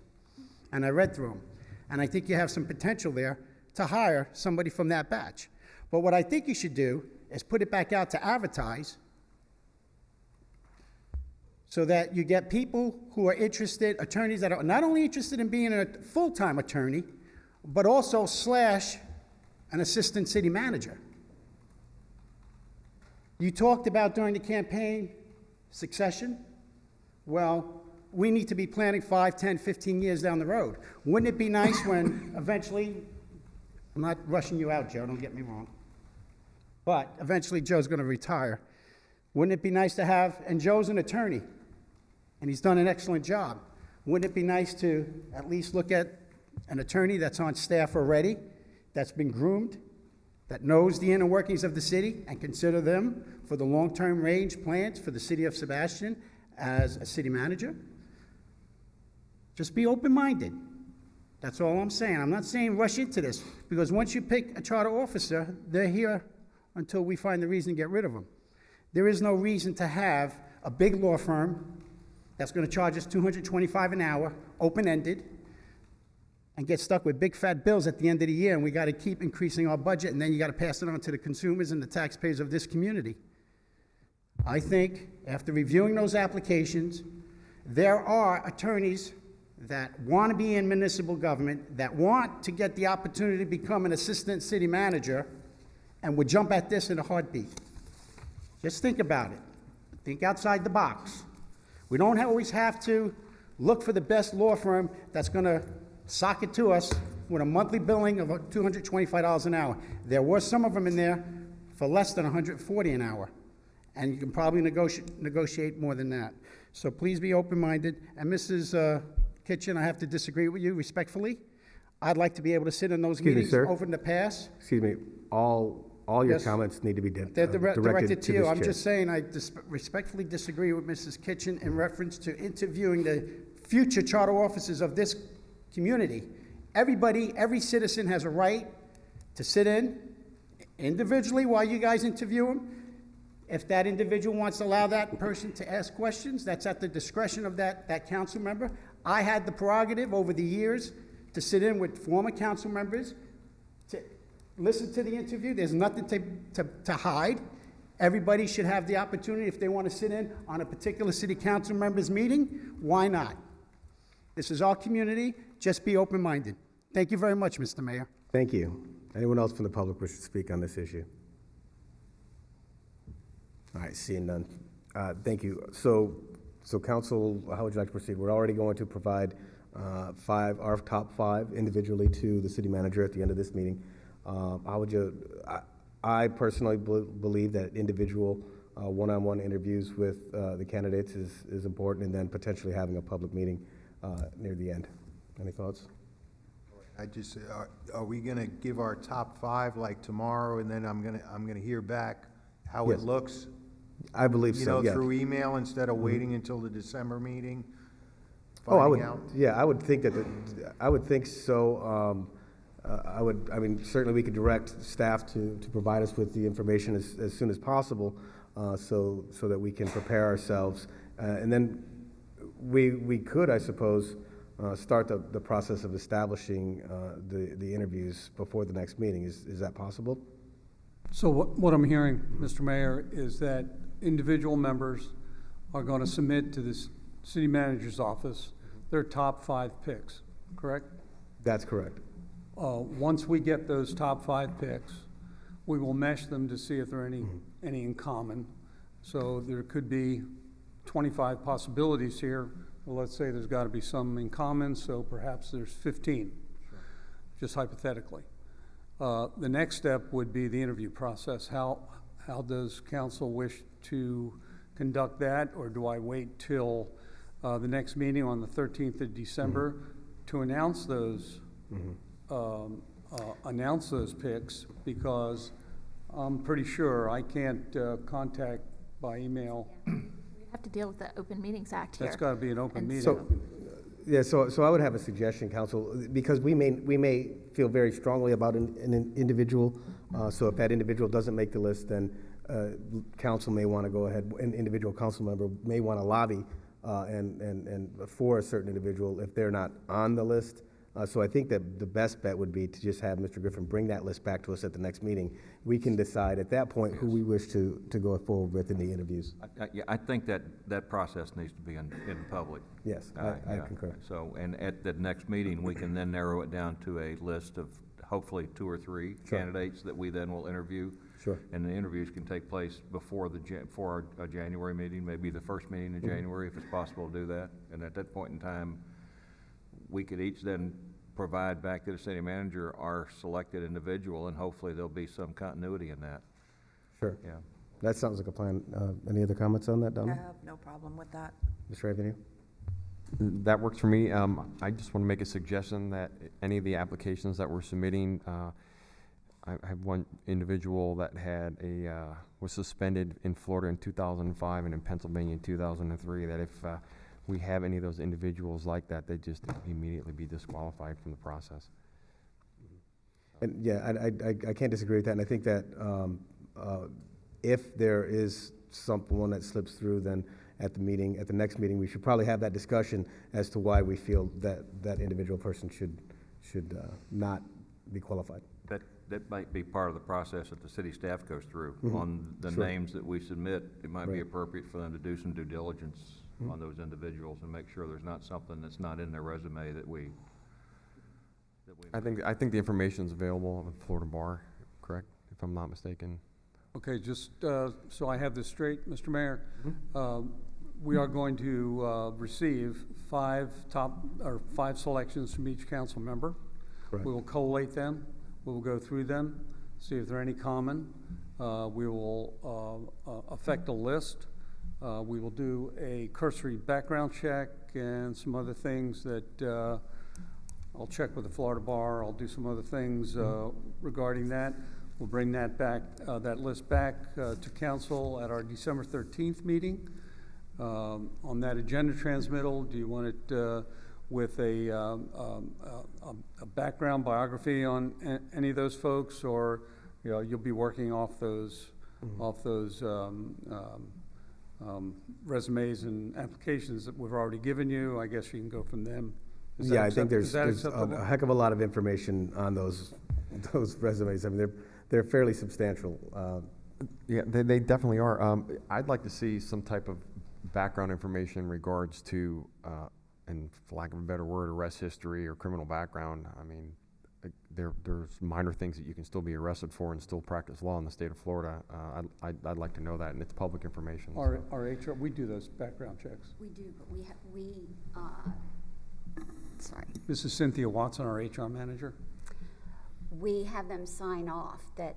Speaker 7: and I read through them, and I think you have some potential there to hire somebody from that batch. But what I think you should do is put it back out to advertise so that you get people who are interested, attorneys that are not only interested in being a full-time attorney, but also / an assistant city manager. You talked about during the campaign succession. Well, we need to be planning 5, 10, 15 years down the road. Wouldn't it be nice when eventually, I'm not rushing you out, Joe, don't get me wrong, but eventually Joe's going to retire. Wouldn't it be nice to have, and Joe's an attorney, and he's done an excellent job. Wouldn't it be nice to at least look at an attorney that's on staff already, that's been groomed, that knows the inner workings of the city, and consider them for the long-term range plans for the city of Sebastian as a city manager? Just be open-minded. That's all I'm saying. I'm not saying rush into this, because once you pick a charter officer, they're here until we find the reason to get rid of them. There is no reason to have a big law firm that's going to charge us $225 an hour, open-ended, and get stuck with big fat bills at the end of the year, and we got to keep increasing our budget, and then you got to pass it on to the consumers and the taxpayers of this community. I think after reviewing those applications, there are attorneys that want to be in municipal government, that want to get the opportunity to become an assistant city manager, and would jump at this in a heartbeat. Just think about it. Think outside the box. We don't always have to look for the best law firm that's going to sock it to us with a monthly billing of $225 an hour. There were some of them in there for less than $140 an hour, and you can probably negotiate more than that. So please be open-minded. And Mrs. Kitchen, I have to disagree with you respectfully. I'd like to be able to sit in those meetings over in the past.
Speaker 8: Excuse me, all your
Speaker 7: Yes.
Speaker 8: comments need to be
Speaker 7: They're
Speaker 8: directed
Speaker 7: directed to you.
Speaker 8: this
Speaker 7: I'm
Speaker 8: chair.
Speaker 7: just saying I respectfully disagree with Mrs. Kitchen in reference to interviewing the future charter officers of this community. Everybody, every citizen has a right to sit in individually while you guys interview them. If that individual wants to allow that person to ask questions, that's at the discretion of that council member. I had the prerogative over the years to sit in with former council members, to listen to the interview. There's nothing to hide. Everybody should have the opportunity, if they want to sit in on a particular city council member's meeting, why not? This is our community. Just be open-minded. Thank you very much, Mr. Mayor.
Speaker 8: Thank you. Anyone else from the public wish to speak on this issue? All right, seeing none. Thank you. So council, how would you like to proceed? We're already going to provide our top 5 individually to the city manager at the end of this meeting. How would you, I personally believe that individual one-on-one interviews with the candidates is important, and then potentially having a public meeting near the end. Any thoughts?
Speaker 1: Are we gonna give our top 5 like tomorrow, and then I'm gonna hear back how it
Speaker 8: Yes.
Speaker 1: looks?
Speaker 8: I believe so, yeah.
Speaker 1: Through email instead of waiting until the December meeting?
Speaker 8: Oh, I
Speaker 1: finding out?
Speaker 8: I would think I would think so. I mean, certainly we could direct staff to provide us with the information as soon as possible, so that we can prepare ourselves. And then we could, I suppose, start the process of establishing the interviews before the next meeting. Is that possible?
Speaker 9: So what I'm hearing, Mr. Mayor, is that individual members are going to submit to the city manager's office their top 5 picks, correct?
Speaker 8: That's correct.
Speaker 9: Once we get those top 5 picks, we will mesh them to see if there are any in common. So there could be 25 possibilities here. Well, let's say there's got to be some in common, so perhaps there's 15, just hypothetically. The next step would be the interview process. How does council wish to conduct that, or do I wait till the next meeting on the 13th of December to announce those picks? Because I'm pretty sure I can't contact by email.
Speaker 14: We have to deal with the Open Meetings Act here.
Speaker 9: That's got to be an open meeting.
Speaker 8: So I would have a suggestion, council, because we may feel very strongly about an individual. So if that individual doesn't make the list, then council may want to go ahead, an individual council member may want to lobby and for a certain individual if they're not on the list. So I think that the best bet would be to just have Mr. Griffin bring that list back to us at the next meeting. We can decide at that point who we wish to go forward with in the interviews.
Speaker 6: Yeah, I think that process needs to be in public.
Speaker 8: Yes, I
Speaker 6: Yeah.
Speaker 8: concur.
Speaker 6: So, and at the next meeting, we can then narrow it down to a list of hopefully 2 or 3
Speaker 8: Sure.
Speaker 6: candidates that we then will interview.
Speaker 8: Sure.
Speaker 6: And the interviews can take place before for our January meeting, maybe the first meeting in January, if it's possible to do that. And at that point in time, we could each then provide back to the city manager our selected individual, and hopefully there'll be some continuity in that.
Speaker 8: Sure.
Speaker 6: Yeah.
Speaker 8: That sounds like a plan. Any other comments on that,
Speaker 4: I
Speaker 8: Donna?
Speaker 4: have no problem with that.
Speaker 8: Mr. Avenue?
Speaker 3: That works for me. I just want to make a suggestion that any of the applications that we're submitting, I have one individual that was suspended in Florida in 2005 and in Pennsylvania in 2003, that if we have any of those individuals like that, they just immediately be disqualified from the process.
Speaker 8: And yeah, I can't disagree with that. And I think that if there is someone that slips through, then at the next meeting, we should probably have that discussion as to why we feel that individual person should not be qualified.
Speaker 6: That might be part of the process that the city staff goes through.
Speaker 8: Mhm.
Speaker 6: On the
Speaker 8: Sure.
Speaker 6: names that we submit, it might be
Speaker 8: Right.
Speaker 6: appropriate for them to do some due diligence
Speaker 8: Mhm.
Speaker 6: on those individuals and make sure there's not something that's not in their resume that we.
Speaker 3: I think the information is available at Florida Bar, correct? If I'm not mistaken.
Speaker 9: Okay, just so I have this straight, Mr. Mayor, we are going to receive 5 selections from each council member.
Speaker 8: Correct.
Speaker 9: We will collate them. We will go through them, see if there are any common. We will affect a list. We will do a cursory background check and some other things that I'll check with the Florida Bar. I'll do some other things regarding that. We'll bring that back, that list back to council at our December 13th meeting. On that agenda transmittal, do you want it with a background biography on any of those folks, or you'll be working off those resumes and applications that we've already given you? I guess you can go from them.
Speaker 8: Yeah, I think there's a heck of a lot of information on those resumes. I mean, they're fairly substantial.
Speaker 3: Yeah, they definitely are. I'd like to see some type of background information in regards to, and for lack of a better word, arrest history or criminal background. I mean, there's minor things that you can still be arrested for and still practice law in the state of Florida. I'd like to know that, and it's public information.
Speaker 9: Our HR, we do those background checks.
Speaker 15: We do, but sorry.
Speaker 9: This is Cynthia Watson, our HR manager.
Speaker 15: We have them sign off that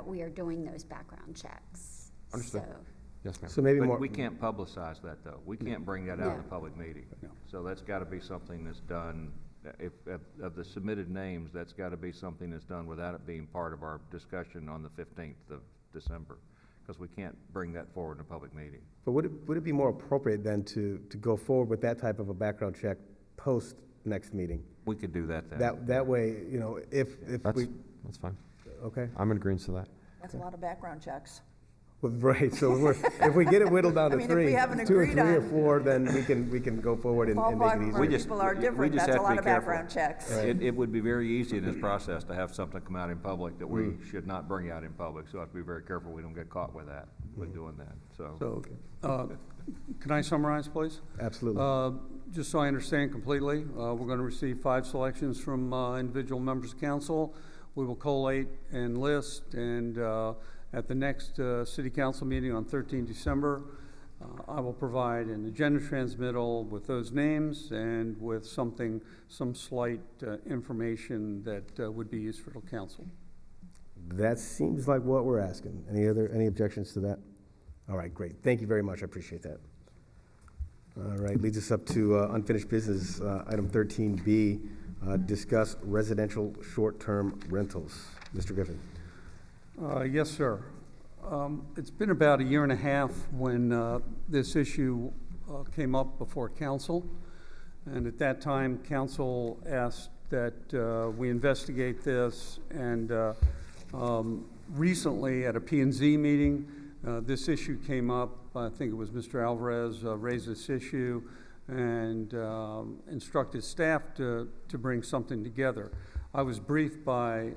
Speaker 15: we are doing those background checks.
Speaker 3: Understood.
Speaker 15: So,
Speaker 3: Yes, ma'am.
Speaker 8: So maybe
Speaker 6: But
Speaker 8: more.
Speaker 6: we can't publicize that, though. We can't bring that out in a
Speaker 15: No.
Speaker 6: public meeting.
Speaker 9: No.
Speaker 6: So that's got to be something that's done, if, of the submitted names, that's got to be something that's done without it being part of our discussion on the 15th of December, because we can't bring that forward in a public meeting.
Speaker 8: But would it be more appropriate then to go forward with that type of a background check post next meeting?
Speaker 6: We could do that then.
Speaker 8: That way, if we,
Speaker 3: That's fine.
Speaker 8: okay.
Speaker 3: I'm in agreement to that.
Speaker 4: That's a lot of background checks.
Speaker 8: Well, right, so if we get it whittled down
Speaker 4: I
Speaker 8: to
Speaker 4: mean, if
Speaker 8: 3,
Speaker 4: we haven't
Speaker 8: 2 or
Speaker 4: agreed
Speaker 8: 3 or
Speaker 4: on-
Speaker 8: 4, then we can go forward and make it
Speaker 4: Ballpark
Speaker 8: easier.
Speaker 4: where people are different,
Speaker 6: just
Speaker 4: that's
Speaker 6: have
Speaker 4: a
Speaker 6: to be
Speaker 4: lot of
Speaker 6: careful.
Speaker 4: background checks.
Speaker 6: It would be very easy in this process to have something come out in public that we should not bring out in public, so I have to be very careful we don't get caught with that, with doing that, so.
Speaker 9: So, can I summarize, please?
Speaker 8: Absolutely.
Speaker 9: Just so I understand completely, we're going to receive 5 selections from individual members of council. We will collate and list, and at the next city council meeting on 13 December, I will provide an agenda transmittal with those names and with some slight information that would be useful to council.
Speaker 8: That seems like what we're asking. Any objections to that? All right, great. Thank you very much. I appreciate that. All right, leads us up to unfinished business, item 13B, discuss residential short-term rentals. Mr. Griffin.
Speaker 9: Yes, sir. It's been about a year and a half when this issue came up before council. And at that time, council asked that we investigate this. And recently, at a P&Z meeting, This issue came up, I think it was Mr. Alvarez raised this issue and instructed staff to bring something together. I was briefed by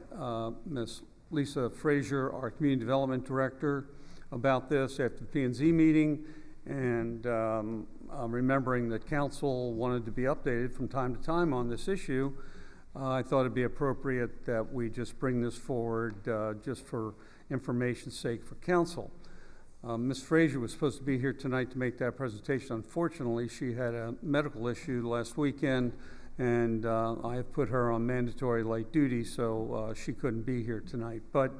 Speaker 9: Ms. Lisa Frazier, our Community Development Director, about this after the P&Z meeting, and remembering that council wanted to be updated from time to time on this issue, I thought it'd be appropriate that we just bring this forward just for information's sake for council. Ms. Frazier was supposed to be here tonight to make that presentation. Unfortunately, she had a medical issue last weekend, and I have put her on mandatory light duty, so she couldn't be here tonight. But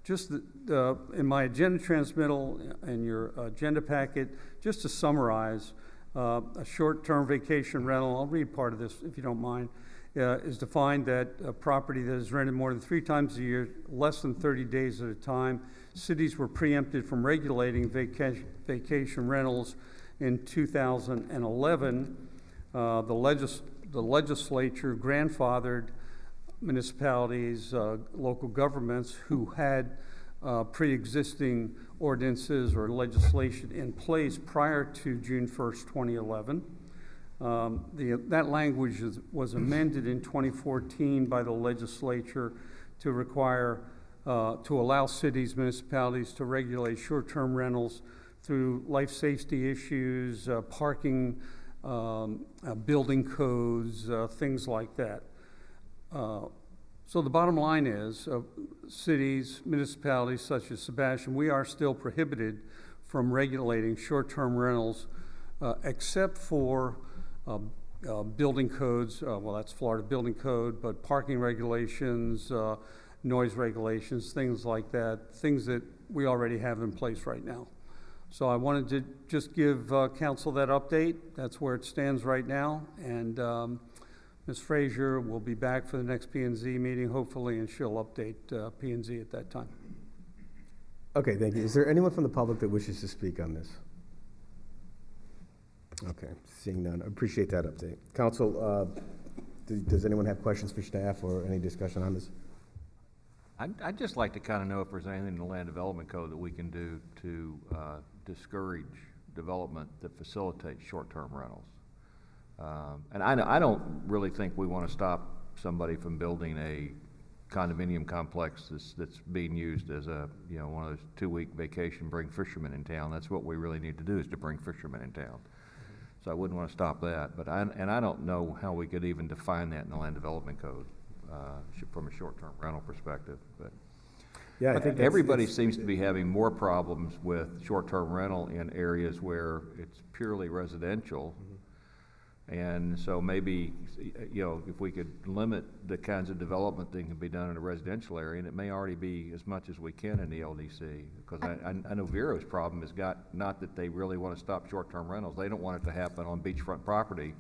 Speaker 9: just in my agenda transmittal and your agenda packet, just to summarize, a short-term vacation rental, I'll read part of this if you don't mind, is defined that a property that is rented more than 3 times a year, less than 30 days at a time. Cities were preempted from regulating vacation rentals in 2011. The legislature grandfathered municipalities, local governments who had pre-existing ordinances or legislation in place prior to June 1st, 2011. That language was amended in 2014 by the legislature to require, to allow cities, municipalities to regulate short-term rentals through life safety issues, parking, building codes, things like that. So the bottom line is, cities, municipalities such as Sebastian, we are still prohibited from regulating short-term rentals except for building codes. Well, that's Florida building code, but parking regulations, noise regulations, things like that, things that we already have in place right now. So I wanted to just give council that update. That's where it stands right now. And Ms. Frazier will be back for the next P&Z meeting, hopefully, and she'll update P&Z at that time.
Speaker 8: Okay, thank you. Is there anyone from the public that wishes to speak on this? Okay, seeing none. I appreciate that update. Council, does anyone have questions for staff or any discussion on this?
Speaker 6: I'd just like to kind of know if there's anything in the land development code that we can do to discourage development that facilitates short-term rentals. And I don't really think we want to stop somebody from building a condominium complex that's being used as a, you know, one of those 2-week vacation, bring fishermen in town. That's what we really need to do, is to bring fishermen in town. So I wouldn't want to stop that. But I don't know how we could even define that in the land development code from a short-term rental perspective. But
Speaker 8: yeah, I think
Speaker 6: everybody seems to be having more problems with short-term rental in areas where it's purely residential. Mm-hmm. And so maybe, you know, if we could limit the kinds of development that can be done in a residential area, and it may already be as much as we can in the LDC, because I know Vero's problem has got, not that they really want to stop short-term rentals, they don't want it to happen on beachfront property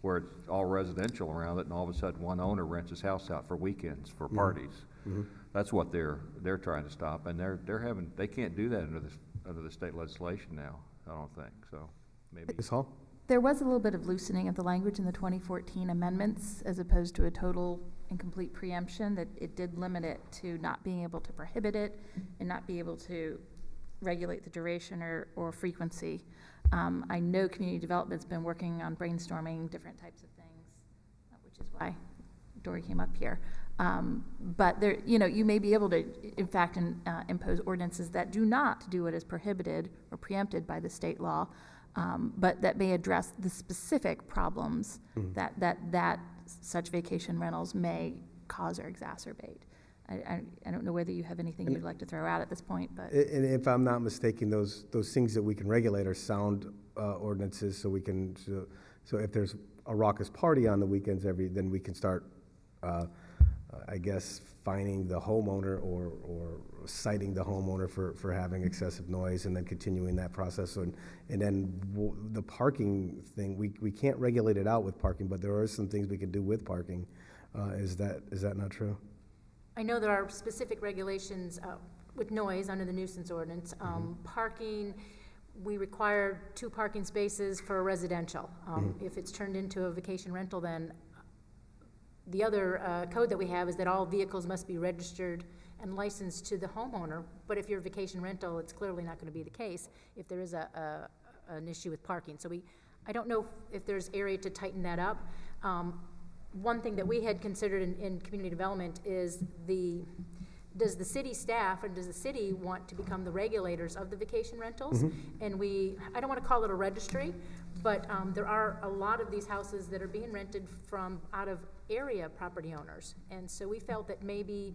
Speaker 6: where it's all residential around it, and all of a sudden one owner rents his house out for weekends, for parties. Mm-hmm. That's what they're trying to stop, and they can't do that under the state legislation now, I don't think, so maybe.
Speaker 8: Ms. Hall?
Speaker 14: There was a little bit of loosening of the language in the 2014 amendments as opposed to a total and complete preemption, that it did limit it to not being able to prohibit it and not be able to regulate the duration or frequency. I know community development's been working on brainstorming different types of things, which is why Dory came up here. But there, you know, you may be able to, in fact, impose ordinances that do not do what is prohibited or preempted by the state law, but that may address the specific problems that such vacation rentals may cause or exacerbate. I don't know whether you have anything you'd like to throw out at this point, but.
Speaker 8: And if I'm not mistaken, those things that we can regulate are sound ordinances, so we can, so if there's a raucous party on the weekends then we can start, I guess, fining the homeowner or citing the homeowner for having excessive noise, and then continuing that process. And then the parking thing, we can't regulate it out with parking, but there are some things we can do with parking. Is that not true?
Speaker 13: I know there are specific regulations with noise under the nuisance ordinance. Parking, we require 2 parking spaces for a residential. If it's turned into a vacation rental, then the other code that we have is that all vehicles must be registered and licensed to the homeowner. But if you're a vacation rental, it's clearly not going to be the case if there is an issue with parking. So I don't know if there's area to tighten that up. One thing that we had considered in community development is does the city staff and does the city want to become the regulators of the vacation rentals? And I don't want to call it a registry, but there are a lot of these houses that are being rented from out of area property owners. And so we felt that maybe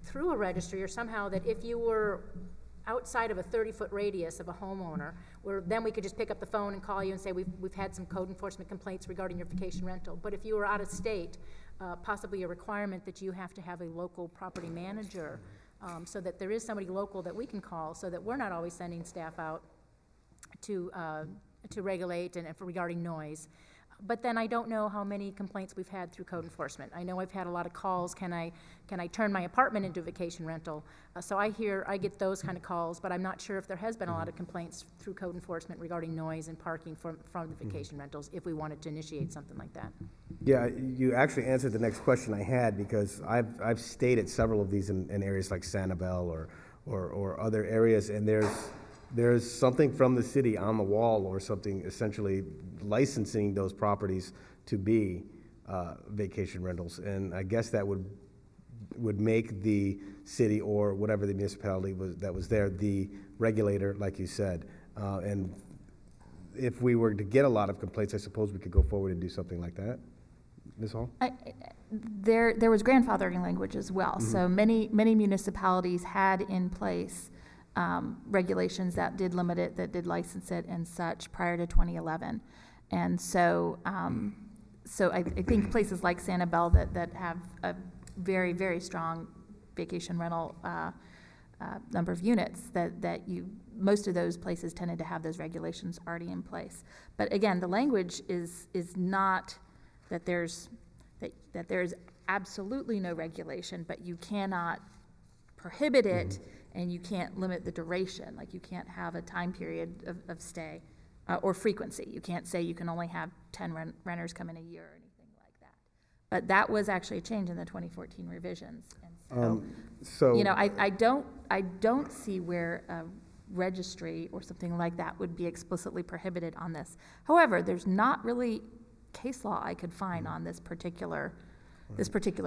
Speaker 13: through a registry or somehow that if you were outside of a 30-foot radius of a homeowner, where then we could just pick up the phone and call you and say, we've had some code enforcement complaints regarding your vacation rental. But if you were out of state, possibly a requirement that you have to have a local property manager, so that there is somebody local that we can call, so that we're not always sending staff out to regulate and regarding noise. But then I don't know how many complaints we've had through code enforcement. I know I've had a lot of calls, can I turn my apartment into a vacation rental? So I get those kind of calls, but I'm not sure if there has been a lot of complaints through code enforcement regarding noise and parking from the vacation rentals, if we wanted to initiate something like that.
Speaker 8: Yeah, you actually answered the next question I had, because I've stayed at several of these in areas like Sanibel or other areas, and there's something from the city on the wall or something essentially licensing those properties to be vacation rentals. And I guess that would make the city or whatever the municipality that was there the regulator, like you said. And if we were to get a lot of complaints, I suppose we could go forward and do something like that. Ms. Hall?
Speaker 14: There was grandfathering language as well. So many municipalities had in place regulations that did limit it, that did license it and such prior to 2011. And so I think places like Sanibel that have a very, very strong vacation rental number of units, most of those places tended to have those regulations already in place. But again, the language is not that there's absolutely no regulation, but you cannot prohibit it, and you can't limit the duration. Like, you can't have a time period of stay or frequency. You can't say you can only have 10 renters come in a year or anything like that. But that was actually a change in the 2014 revisions. And so I don't see where a registry or something like that would be explicitly prohibited on this. However, there's not really case law I could find on this particular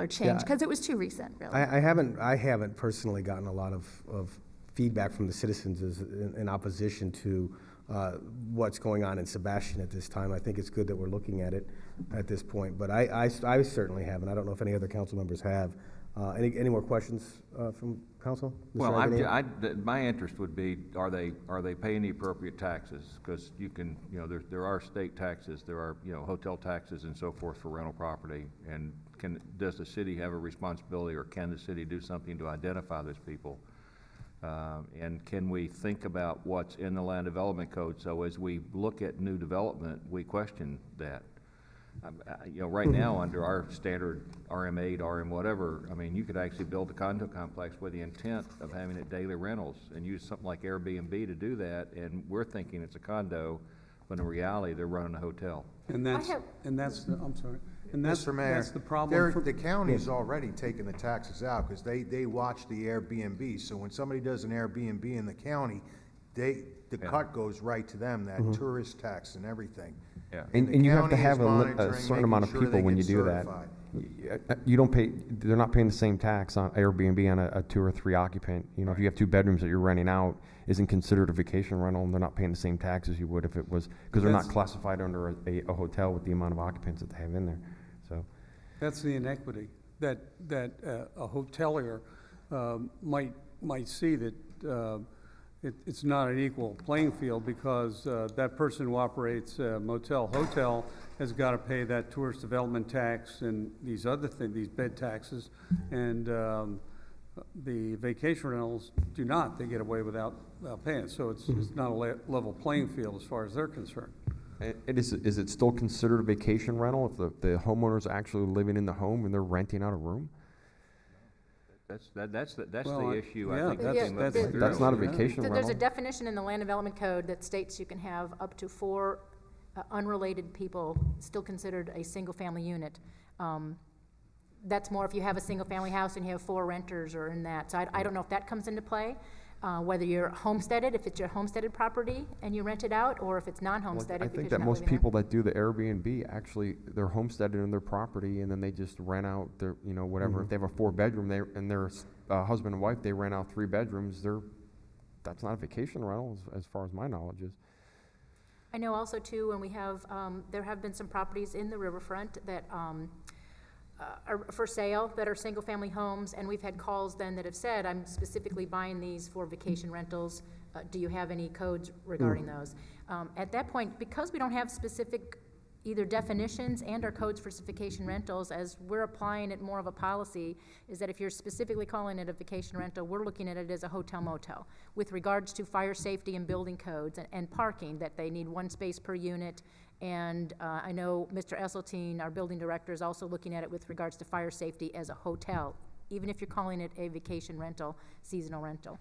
Speaker 14: change, because it was too recent, really.
Speaker 8: I haven't personally gotten a lot of feedback from the citizens in opposition to what's going on in Sebastian at this time. I think it's good that we're looking at it at this point, but I certainly haven't. I don't know if any other council members have. Any more questions from council?
Speaker 6: Well, my interest would be, are they paying the appropriate taxes? Because there are state taxes, there are hotel taxes and so forth for rental property, and does the city have a responsibility, or can the city do something to identify those people? And can we think about what's in the land development code, so as we look at new development, we question that? Right now, under our standard RM8, RM whatever, I mean, you could actually build a condo complex with the intent of having it daily rentals and use something like Airbnb to do that, and we're thinking it's a condo, but in reality, they're running a hotel.
Speaker 9: I'm sorry.
Speaker 1: Mr. Mayor,
Speaker 9: that's the problem.
Speaker 1: the county's already taken the taxes out, because they watch the Airbnb. So when somebody does an Airbnb in the county, the cut goes right to them, that tourist tax and everything.
Speaker 6: Yeah.
Speaker 3: And you have to have a certain amount of people when you do that. You don't pay, they're not paying the same tax on Airbnb on a 2 or 3 occupant. If you have 2 bedrooms that you're renting out, isn't considered a vacation rental, and they're not paying the same tax as you would if it was, because they're not classified under a hotel with the amount of occupants that they have in there. So
Speaker 9: that's the inequity that a hotelier might see that it's not an equal playing field, because that person who operates a motel hotel has got to pay that tourist development tax and these other things, these bed taxes, and the vacation rentals do not. They get away without paying. So it's not a level playing field as far as they're concerned.
Speaker 3: And is it still considered a vacation rental if the homeowner's actually living in the home and they're renting out a room?
Speaker 6: That's the issue.
Speaker 9: Yeah,
Speaker 6: I think
Speaker 3: that's not a vacation rental.
Speaker 13: There's a definition in the Land Development Code that states you can have up to 4 unrelated people still considered a single-family unit. that's more if you have a single-family house and you have 4 renters or in that. So I don't know if that comes into play, whether you're homesteaded, if it's your homesteaded property and you rent it out, or if it's non-homesteaded
Speaker 3: I
Speaker 13: because
Speaker 3: think
Speaker 13: you're
Speaker 3: that
Speaker 13: not
Speaker 3: most
Speaker 13: living there.
Speaker 3: people that do the Airbnb, actually, they're homesteaded in their property, and then they just rent out their, whatever. If they have a 4-bedroom, and they're husband and wife, they rent out 3 bedrooms, that's not a vacation rental, as far as my knowledge is.
Speaker 13: I know also too, when we have, there have been some properties in the riverfront that are for sale, that are single-family homes, and we've had calls then that have said, I'm specifically buying these for vacation rentals. Do you have any codes regarding those? At that point, because we don't have specific either definitions and or codes for vacation rentals, as we're applying it more of a policy, is that if you're specifically calling it a vacation rental, we're looking at it as a hotel motel with regards to fire safety and building codes and parking, that they need 1 space per unit. And I know Mr. Esseltine, our building director, is also looking at it with regards to fire safety as a hotel, even if you're calling it a vacation rental, seasonal rental.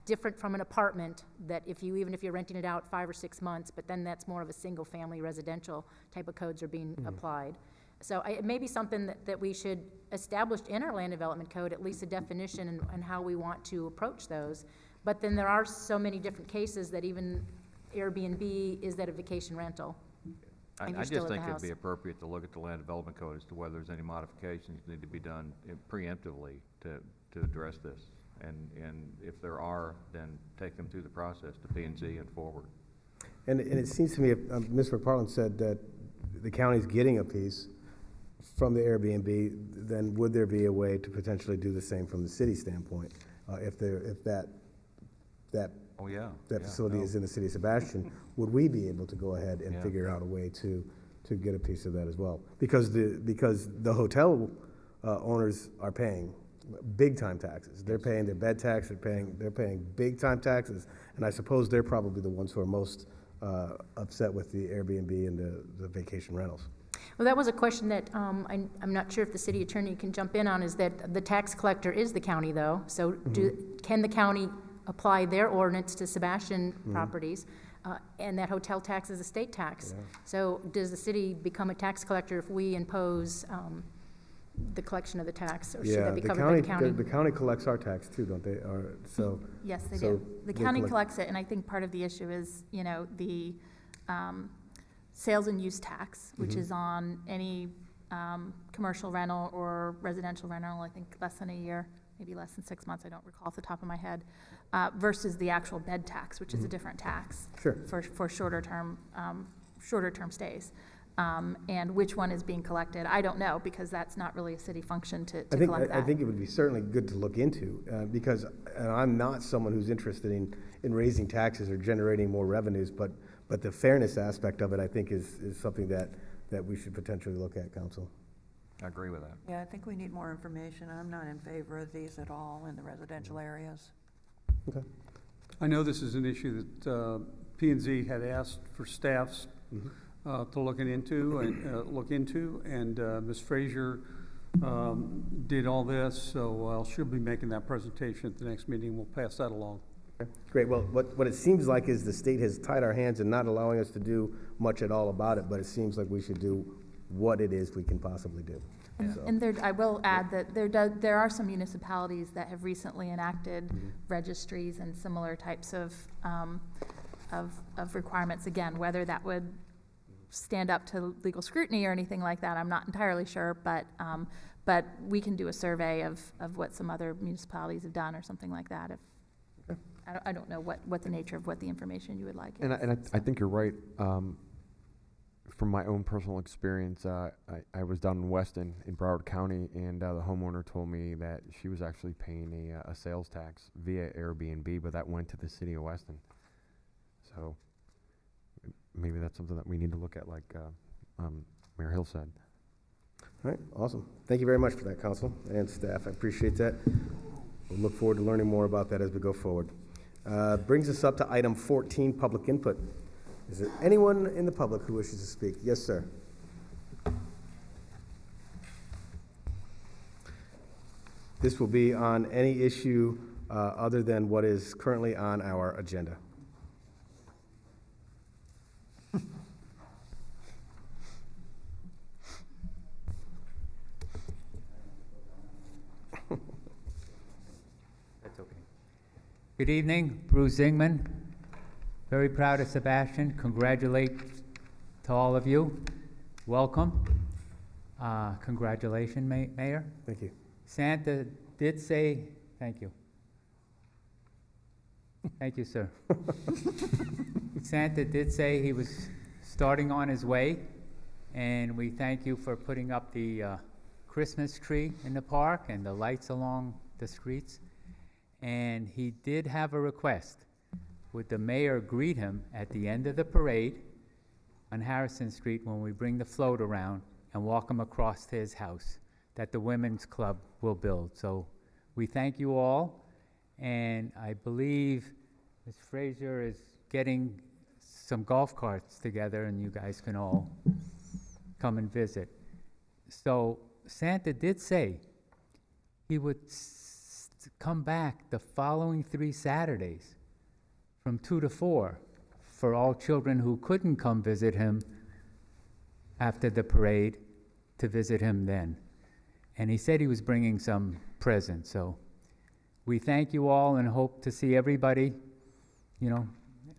Speaker 13: Different from an apartment that even if you're renting it out 5 or 6 months, but then that's more of a single-family residential type of codes are being applied. So it may be something that we should establish in our land development code, at least a definition and how we want to approach those. But then there are so many different cases that even Airbnb, is that a vacation rental? And
Speaker 6: I
Speaker 13: you're still
Speaker 6: just
Speaker 13: at the
Speaker 6: think it'd
Speaker 13: house.
Speaker 6: be appropriate to look at the land development code as to whether there's any modifications that need to be done preemptively to address this. And if there are, then take them through the process to P&Z and forward.
Speaker 8: And it seems to me, if Ms. McParland said that the county's getting a piece from the Airbnb, then would there be a way to potentially do the same from the city standpoint? If that
Speaker 6: Oh, yeah.
Speaker 8: facility is in the city of Sebastian, would we be able to go ahead and figure out a way to get a piece of that as well? Because the hotel owners are paying big time taxes. They're paying their bed tax. They're paying big time taxes, and I suppose they're probably the ones who are most upset with the Airbnb and the vacation rentals.
Speaker 13: Well, that was a question that I'm not sure if the city attorney can jump in on, is that the tax collector is the county, though. So can the county apply their ordinance to Sebastian properties? And that hotel tax is a state tax.
Speaker 8: Yeah.
Speaker 13: So does the city become a tax collector if we impose the collection of the tax? Or should that be covered by the county?
Speaker 8: The county collects our tax too, don't they?
Speaker 14: Yes, they
Speaker 8: so
Speaker 14: do. The
Speaker 8: they
Speaker 14: county
Speaker 8: collect-
Speaker 14: collects it, and I think part of the issue is, the sales and use tax, which is on any commercial rental or residential rental, I think less than a year, maybe less than 6 months, I don't recall off the top of my head, versus the actual bed tax, which is a different tax.
Speaker 8: Sure.
Speaker 14: For shorter term stays. And which one is being collected, I don't know, because that's not really a city function to collect that.
Speaker 8: I think it would be certainly good to look into, because I'm not someone who's interested in raising taxes or generating more revenues, but the fairness aspect of it, I think, is something that we should potentially look at, Council.
Speaker 6: I agree with that.
Speaker 4: Yeah, I think we need more information. I'm not in favor of these at all in the residential areas.
Speaker 8: Okay.
Speaker 9: I know this is an issue that P&Z had asked for staffs to look into, and Ms. Frazier did all this, so she'll be making that presentation at the next meeting. We'll pass that along.
Speaker 8: Okay. Great. Well, what it seems like is the state has tied our hands and not allowing us to do much at all about it, but it seems like we should do what it is we can possibly do.
Speaker 14: And I will add that there are some municipalities that have recently enacted registries and similar types of requirements. Again, whether that would stand up to legal scrutiny or anything like that, I'm not entirely sure, but we can do a survey of what some other municipalities have done or something like that. I don't know what the nature of what the information you would like is.
Speaker 3: And I think you're right. From my own personal experience, I was down in Weston in Broward County, and the homeowner told me that she was actually paying a sales tax via Airbnb, but that went to the city of Weston. So maybe that's something that we need to look at, like Mayor Hill said.
Speaker 8: All right, awesome. Thank you very much for that, Council and staff. I appreciate that. We'll look forward to learning more about that as we go forward. Brings us up to item 14, public input. Is there anyone in the public who wishes to speak? Yes, sir. This will be on any issue other than what is currently on our agenda.
Speaker 16: Good evening, Bruce Zingman. Very proud of Sebastian. Congratulate to all of you. Welcome. Congratulations, Mayor.
Speaker 8: Thank you.
Speaker 16: Santa did say, thank you. Thank you, sir. Santa did say he was starting on his way, and we thank you for putting up the Christmas tree in the park and the lights along the streets. And he did have a request. Would the mayor greet him at the end of the parade on Harrison Street when we bring the float around and walk him across to his house that the Women's Club will build? So we thank you all, and I believe Ms. Frazier is getting some golf carts together, and you guys can all come and visit. So Santa did say he would come back the following 3 Saturdays from 2 to 4 for all children who couldn't come visit him after the parade to visit him then. And he said he was bringing some presents. So we thank you all and hope to see everybody,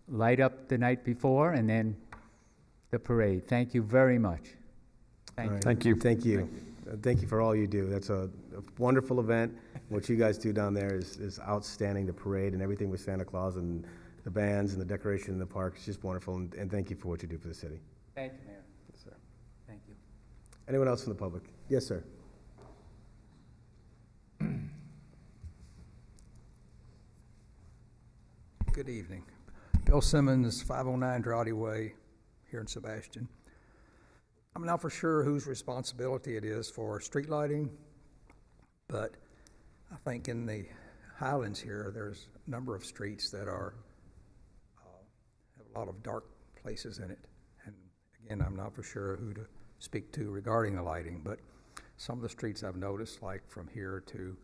Speaker 16: light up the night before and then the parade. Thank you very much. Thank you.
Speaker 3: Thank you.
Speaker 8: Thank you. Thank you for all you do. That's a wonderful event. What you guys do down there is outstanding. The parade and everything with Santa Claus and the bands and the decoration in the park is just wonderful. And thank you for what you do for the city.
Speaker 16: Thank you, Mayor.
Speaker 8: Yes, sir.
Speaker 16: Thank you.
Speaker 8: Anyone else from the public? Yes, sir.
Speaker 17: Good evening. Bill Simmons, 509 Droughty Way, here in Sebastian. I'm not for sure whose responsibility it is for street lighting, but I think in the Highlands here, there's a number of streets that have a lot of dark places in it. And again, I'm not for sure who to speak to regarding the lighting, but some of the streets I've noticed, like from here to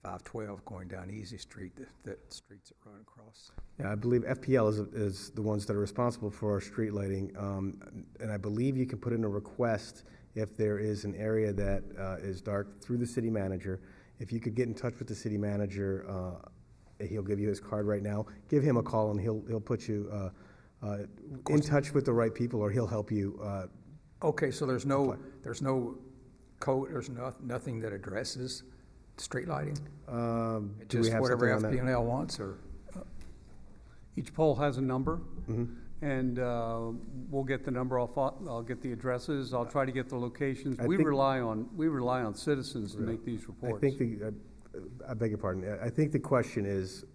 Speaker 17: 512 going down Easy Street, that streets that run across.
Speaker 8: Yeah, I believe FPL is the ones that are responsible for our street lighting, and I believe you can put in a request if there is an area that is dark through the city manager. If you could get in touch with the city manager, he'll give you his card right now. Give him a call and he'll put you in touch with the right people, or he'll help you.
Speaker 17: Okay, so there's no code, there's nothing that addresses street lighting? Just whatever FP&L wants, or?
Speaker 9: Each pole has a number, and we'll get the number. I'll get the addresses. I'll try to get the locations. We rely on citizens to make these reports.
Speaker 8: I think I beg your pardon. I think the question is,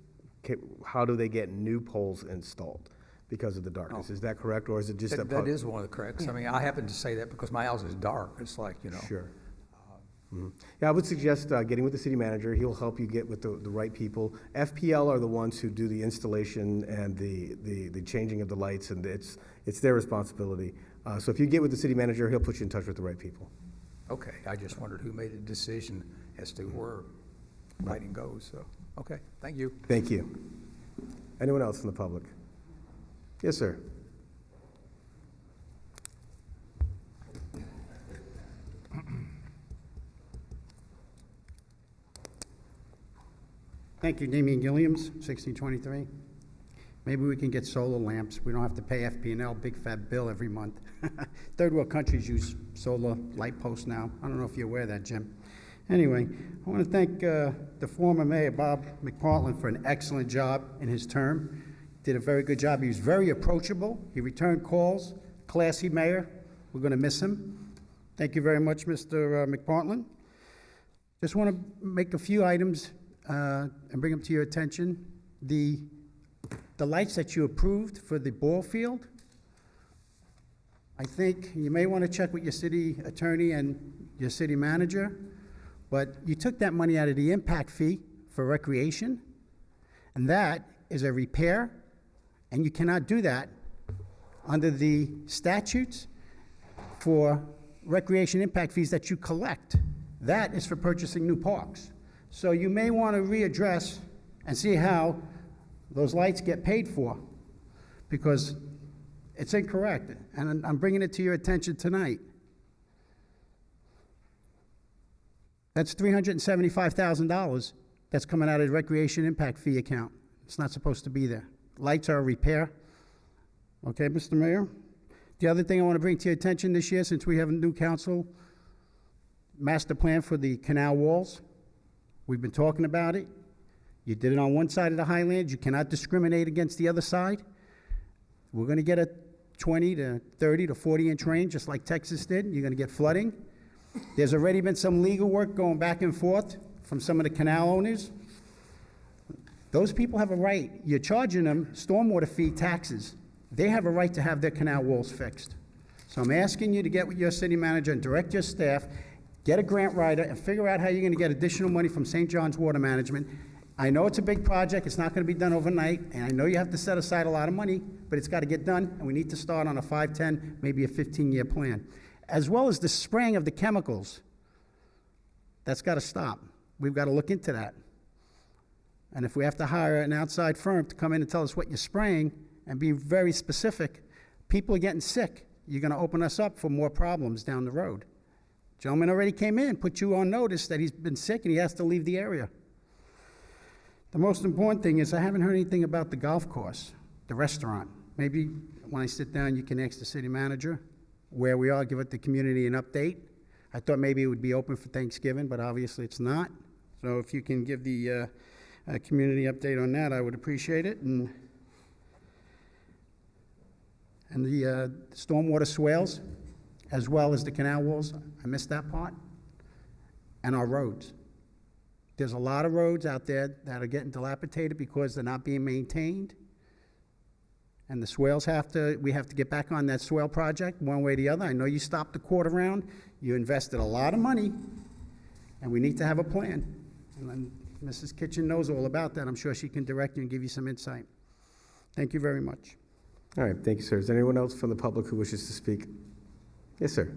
Speaker 8: how do they get new poles installed because of the darkness? Is that correct, or is it just
Speaker 17: that is one of the corrects? Yeah. I mean, I happen to say that because my house is dark. It's like,
Speaker 8: Sure. Yeah, I would suggest getting with the city manager. He'll help you get with the right people. FPL are the ones who do the installation and the changing of the lights, and it's their responsibility. So if you get with the city manager, he'll put you in touch with the right people.
Speaker 17: Okay, I just wondered who made the decision as to where lighting goes. So, okay, thank you.
Speaker 8: Thank you. Anyone else from the public? Yes, sir.
Speaker 7: Thank you, Damian Gilliams, 1623. Maybe we can get solar lamps. We don't have to pay FP&L big fat bill every month. Third world countries use solar light posts now. I don't know if you're aware of that, Jim. Anyway, I want to thank the former mayor, Bob McPartlin, for an excellent job in his term. Did a very good job. He was very approachable. He returned calls. Classy mayor. We're going to miss him. Thank you very much, Mr. McPartlin. Just want to make a few items and bring them to your attention. The lights that you approved for the ball field, I think you may want to check with your city attorney and your city manager, but you took that money out of the impact fee for recreation, and that is a repair, and you cannot do that under the statutes for recreation impact fees that you collect. That is for purchasing new parks. So you may want to readdress and see how those lights get paid for, because it's incorrect, and I'm bringing it to your attention tonight. That's $375,000 that's coming out of the recreation impact fee account. It's not supposed to be there. Lights are a repair. Okay, Mr. Mayor? The other thing I want to bring to your attention this year, since we have a new council, master plan for the canal walls. We've been talking about it. You did it on one side of the Highlands. You cannot discriminate against the other side. We're going to get a 20 to 30 to 40-inch rain, just like Texas did. You're going to get flooding. There's already been some legal work going back and forth from some of the canal owners. Those people have a right. You're charging them stormwater fee taxes. They have a right to have their canal walls fixed. So I'm asking you to get with your city manager and direct your staff, get a grant writer, and figure out how you're going to get additional money from St. John's Water Management. I know it's a big project. It's not going to be done overnight, and I know you have to set aside a lot of money, but it's got to get done, and we need to start on a 5, 10, maybe a 15-year plan. As well as the spraying of the chemicals. That's got to stop. We've got to look into that. And if we have to hire an outside firm to come in and tell us what you're spraying and be very specific, people are getting sick. You're going to open us up for more problems down the road. Gentleman already came in, put you on notice that he's been sick and he has to leave the area. The most important thing is I haven't heard anything about the golf course, the restaurant. Maybe when I sit down, you can ask the city manager where we are, give it the community an update. I thought maybe it would be open for Thanksgiving, but obviously it's not. So if you can give the community update on that, I would appreciate it. And the stormwater swales, as well as the canal walls, I missed that part. And our roads. There's a lot of roads out there that are getting dilapidated because they're not being maintained. And the swales we have to get back on that swale project one way or the other. I know you stopped the quarter round. You invested a lot of money, and we need to have a plan. And then Mrs. Kitchen knows all about that. I'm sure she can direct you and give you some insight. Thank you very much.
Speaker 8: All right, thank you, sir. Is there anyone else from the public who wishes to speak? Yes, sir.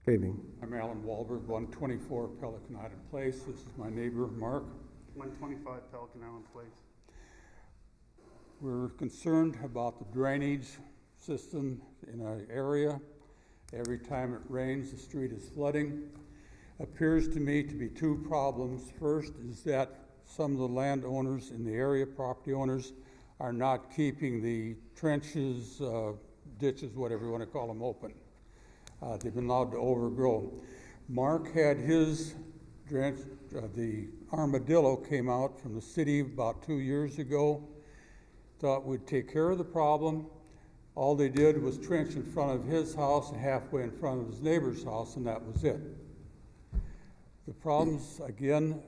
Speaker 8: Good evening.
Speaker 18: I'm Alan Wahlberg, 124 Pelican Island Place. This is my neighbor, Mark.
Speaker 9: 125 Pelican Island Place. We're concerned about the drainage system in our area. Every time it rains, the street is flooding. Appears to me to be two problems. First is that some of the landowners in the area, property owners, are not keeping the trenches, ditches, whatever you want to call them, open. They've been allowed to overgrow. Mark had his drench, the armadillo came out from the city about 2 years ago. Thought we'd take care of the problem. All they did was trench in front of his house and halfway in front of his neighbor's house, and that was it. The problems, again,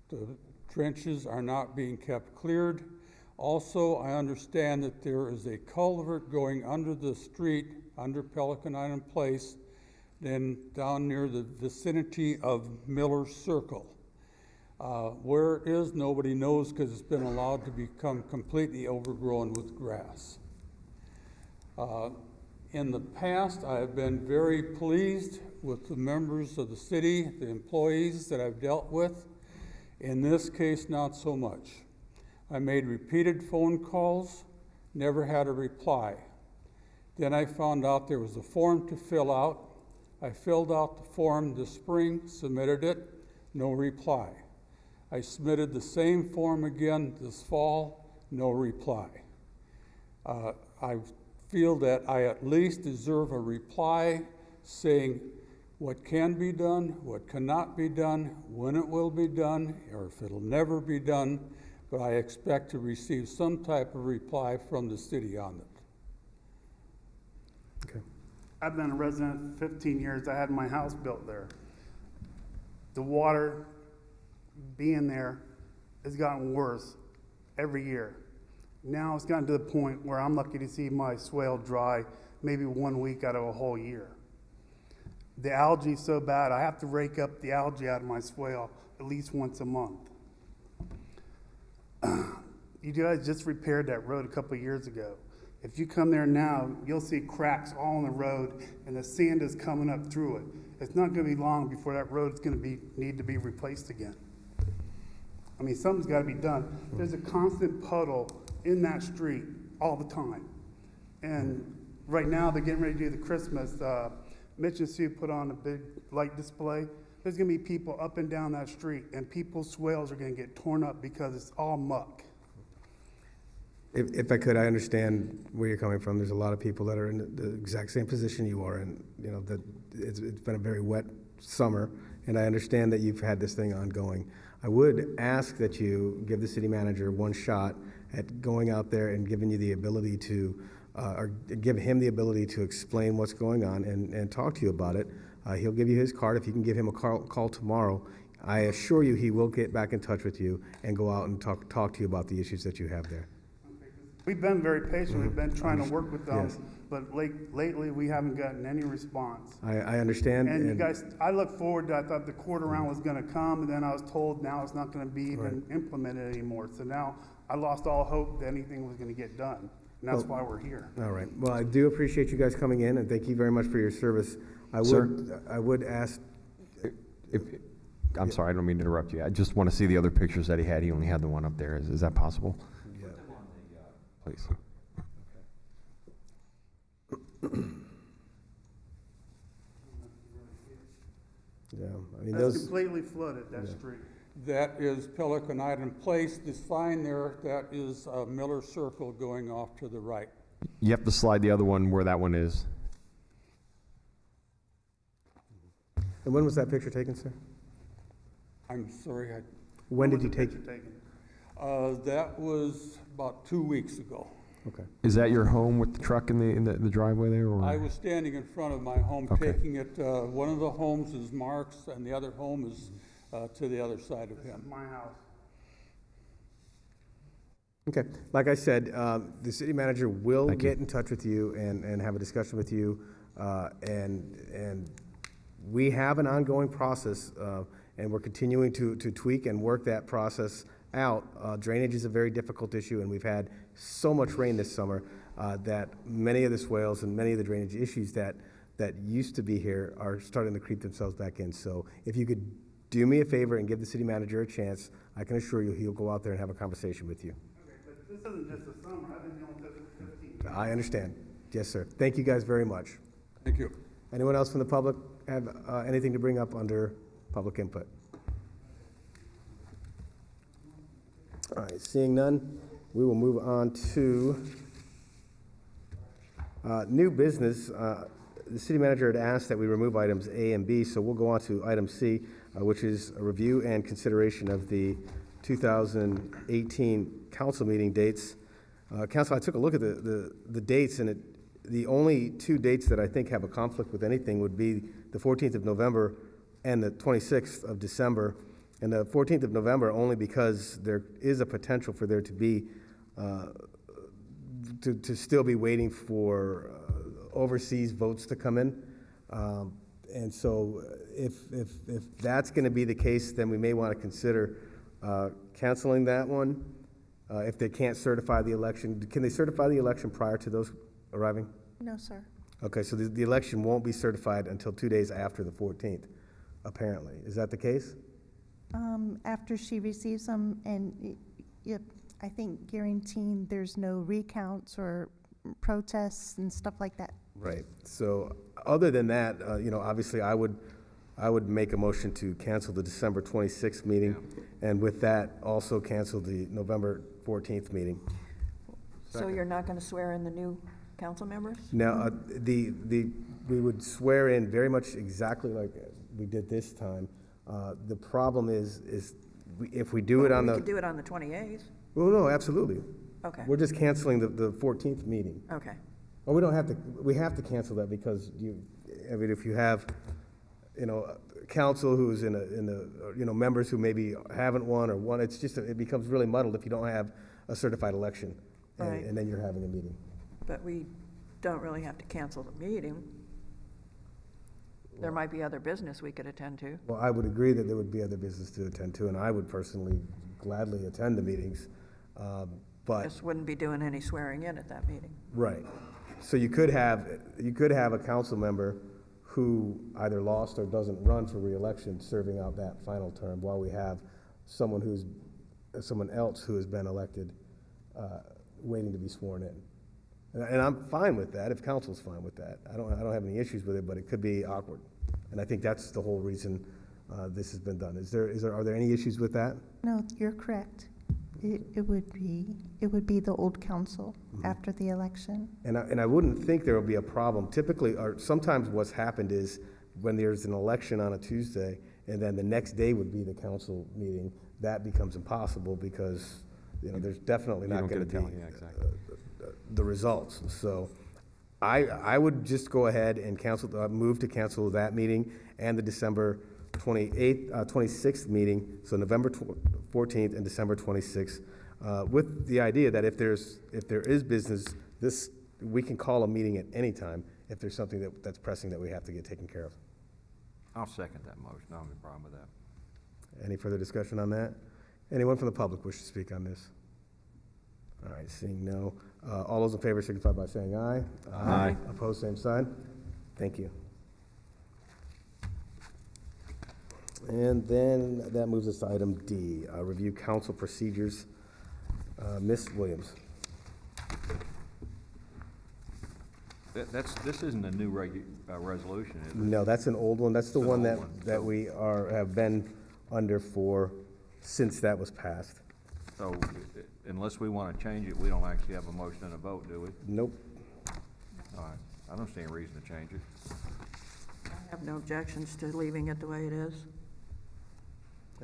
Speaker 9: the trenches are not being kept cleared. Also, I understand that there is a culvert going under the street, under Pelican Island Place, then down near the vicinity of Miller Circle. Where it is, nobody knows because it's been allowed to become completely overgrown with grass. In the past, I have been very pleased with the members of the city, the employees that I've dealt with. In this case, not so much. I made repeated phone calls, never had a reply. Then I found out there was a form to fill out. I filled out the form this spring, submitted it, no reply. I submitted the same form again this fall, no reply. I feel that I at least deserve a reply saying what can be done, what cannot be done, when it will be done, or if it'll never be done, but I expect to receive some type of reply from the city on it.
Speaker 8: Okay.
Speaker 19: I've been a resident 15 years. I had my house built there. The water being there has gotten worse every year. Now it's gotten to the point where I'm lucky to see my swale dry maybe 1 week out of a whole year. The algae's so bad, I have to rake up the algae out of my swale at least once a month. You guys just repaired that road a couple of years ago. If you come there now, you'll see cracks all on the road and the sand is coming up through it. It's not going to be long before that road's going to need to be replaced again. I mean, something's got to be done. There's a constant puddle in that street all the time. And right now they're getting ready to do the Christmas. Mitch and Sue put on a big light display. there's gonna be people up and down that street, and people's swales are gonna get torn up because it's all muck.
Speaker 8: If I could, I understand where you're coming from. There's a lot of people that are in the exact same position you are, and you know that it's been a very wet summer, and I understand that you've had this thing ongoing. I would ask that you give the city manager one shot at going out there and giving you the ability to, or give him the ability to explain what's going on and talk to you about it. He'll give you his card. If you can give him a call tomorrow, I assure you he will get back in touch with you and go out and talk to you about the issues that you have there.
Speaker 19: We've been very patient, we've been trying to work with them,
Speaker 8: Yes.
Speaker 19: but lately, we haven't gotten any response.
Speaker 8: I understand.
Speaker 19: And you guys, I look forward to, I thought the quarter round was gonna come, and then I was told now it's not gonna be even implemented anymore. So now, I lost all hope that anything was gonna get done, and that's why we're here.
Speaker 8: All right. Well, I do appreciate you guys coming in, and thank you very much for your service. I would ask.
Speaker 3: I'm sorry, I don't mean to interrupt you. I just want to see the other pictures that he had. He only had the one up there. Is that possible?
Speaker 8: Yeah.
Speaker 3: Please.
Speaker 8: Yeah, I mean,
Speaker 19: That's completely flooded, that
Speaker 8: Yeah.
Speaker 19: street.
Speaker 18: That is Pelican Island Place. The sign there, that is Miller Circle going off to the right.
Speaker 3: You have to slide the other one where that one is.
Speaker 8: And when was that picture taken, sir?
Speaker 18: I'm sorry,
Speaker 8: When did you take it?
Speaker 18: that was about 2 weeks ago.
Speaker 8: Okay.
Speaker 3: Is that your home with the truck in the driveway there? Or?
Speaker 18: I was standing in front of my home
Speaker 3: Okay.
Speaker 18: taking it. One of the homes is Mark's, and the other home is to the other side of him.
Speaker 19: My house.
Speaker 8: Okay. Like I said, the city manager will get in touch with you and have a discussion with you. And we have an ongoing process, and we're continuing to tweak and work that process out. Drainage is a very difficult issue, and we've had so much rain this summer that many of the swales and many of the drainage issues that used to be here are starting to creep themselves back in. So if you could do me a favor and give the city manager a chance, I can assure you he'll go out there and have a conversation with you.
Speaker 19: Okay, but this isn't just the summer, I've been dealing with this for 15 years.
Speaker 8: I understand. Yes, sir. Thank you guys very much.
Speaker 18: Thank you.
Speaker 8: Anyone else from the public have anything to bring up under public input? All right, seeing none, we will move on to new business. The city manager had asked that we remove items A and B, so we'll go on to item C, which is a review and consideration of the 2018 council meeting dates. Council, I took a look at the dates, and the only two dates that I think have a conflict with anything would be the 14th of November and the 26th of December. And the 14th of November only because there is a potential for there to be, to still be waiting for overseas votes to come in. And so if that's going to be the case, then we may want to consider canceling that one. If they can't certify the election, can they certify the election prior to those arriving?
Speaker 2: No, sir.
Speaker 8: Okay, so the election won't be certified until 2 days after the 14th, apparently. Is that the case?
Speaker 2: After she receives them, and I think guaranteeing there's no recounts or protests and stuff like that.
Speaker 8: Right. So other than that, obviously I would make a motion to cancel the December 26th meeting, and with that, also cancel the November 14th meeting.
Speaker 4: So you're not going to swear in the new council members?
Speaker 8: Now, we would swear in very much exactly like we did this time. The problem is if we do it on
Speaker 4: We
Speaker 8: the.
Speaker 4: could do it on the 28th.
Speaker 8: Well, no, absolutely.
Speaker 4: Okay.
Speaker 8: We're just canceling the 14th meeting.
Speaker 4: Okay.
Speaker 8: Well, we have to cancel that because if you have, council who's in the, members who maybe haven't won or won, it becomes really muddled if you don't have a certified election.
Speaker 4: Right.
Speaker 8: And then you're having a meeting.
Speaker 4: But we don't really have to cancel the meeting. There might be other business we could attend to.
Speaker 8: Well, I would agree that there would be other business to attend to, and I would personally gladly attend the meetings, but.
Speaker 4: Just wouldn't be doing any swearing in at that meeting.
Speaker 8: Right. So you could have a council member who either lost or doesn't run for reelection serving out that final term while we have someone else who has been elected waiting to be sworn in. And I'm fine with that if council's fine with that. I don't have any issues with it, but it could be awkward. And I think that's the whole reason this has been done. Are there any issues with that?
Speaker 2: No, you're correct. It would be the old council after the election.
Speaker 8: And I wouldn't think there will be a problem. Typically, or sometimes what's happened is when there's an election on a Tuesday, and then the next day would be the council meeting, that becomes impossible because, there's definitely not going to be the results. So I would just go ahead and move to cancel that meeting and the December 26th meeting, so November 14th and December 26th, with the idea that if there is business, we can call a meeting at any time if there's something that's pressing that we have to get taken care of.
Speaker 6: I'll second that motion. I don't have a problem with that.
Speaker 8: Any further discussion on that? Anyone from the public wish to speak on this? All right, seeing no. All those in favor signify by saying aye.
Speaker 3: Aye.
Speaker 8: Opposed, same sign. Thank you. And then that moves us to item D, review council procedures. Ms. Williams.
Speaker 6: This isn't a new resolution, is it?
Speaker 8: No, that's an old one. That's the
Speaker 6: It's an
Speaker 8: one
Speaker 6: old one,
Speaker 8: that we have been under since that was passed.
Speaker 6: So unless we want to change it, we don't actually have a motion and a vote, do we?
Speaker 8: Nope.
Speaker 6: All right. I don't see any reason to change it.
Speaker 4: I have no objections to leaving it the way it is.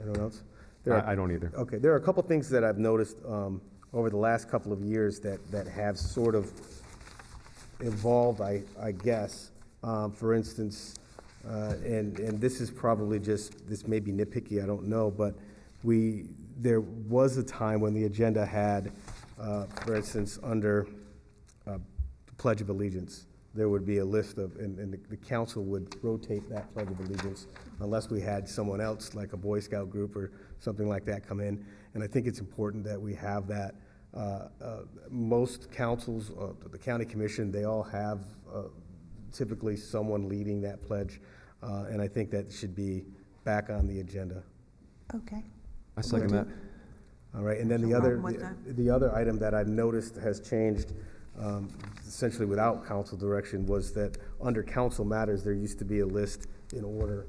Speaker 8: Anyone else?
Speaker 3: I don't either.
Speaker 8: Okay, there are a couple things that I've noticed over the last couple of years that have sort of evolved, I guess. For instance, and this is probably this may be nitpicky, I don't know, but there was a time when the agenda had, for instance, under the Pledge of Allegiance, there would be a list of, and the council would rotate that Pledge of Allegiance unless we had someone else, like a Boy Scout group or something like that, come in. And I think it's important that we have that. Most councils, the county commission, they all have typically someone leading that pledge, and I think that should be back on the agenda.
Speaker 2: Okay.
Speaker 3: I second that.
Speaker 8: All right, and then the other item that I've noticed has changed, essentially without council direction, was that under council matters, there used to be a list in order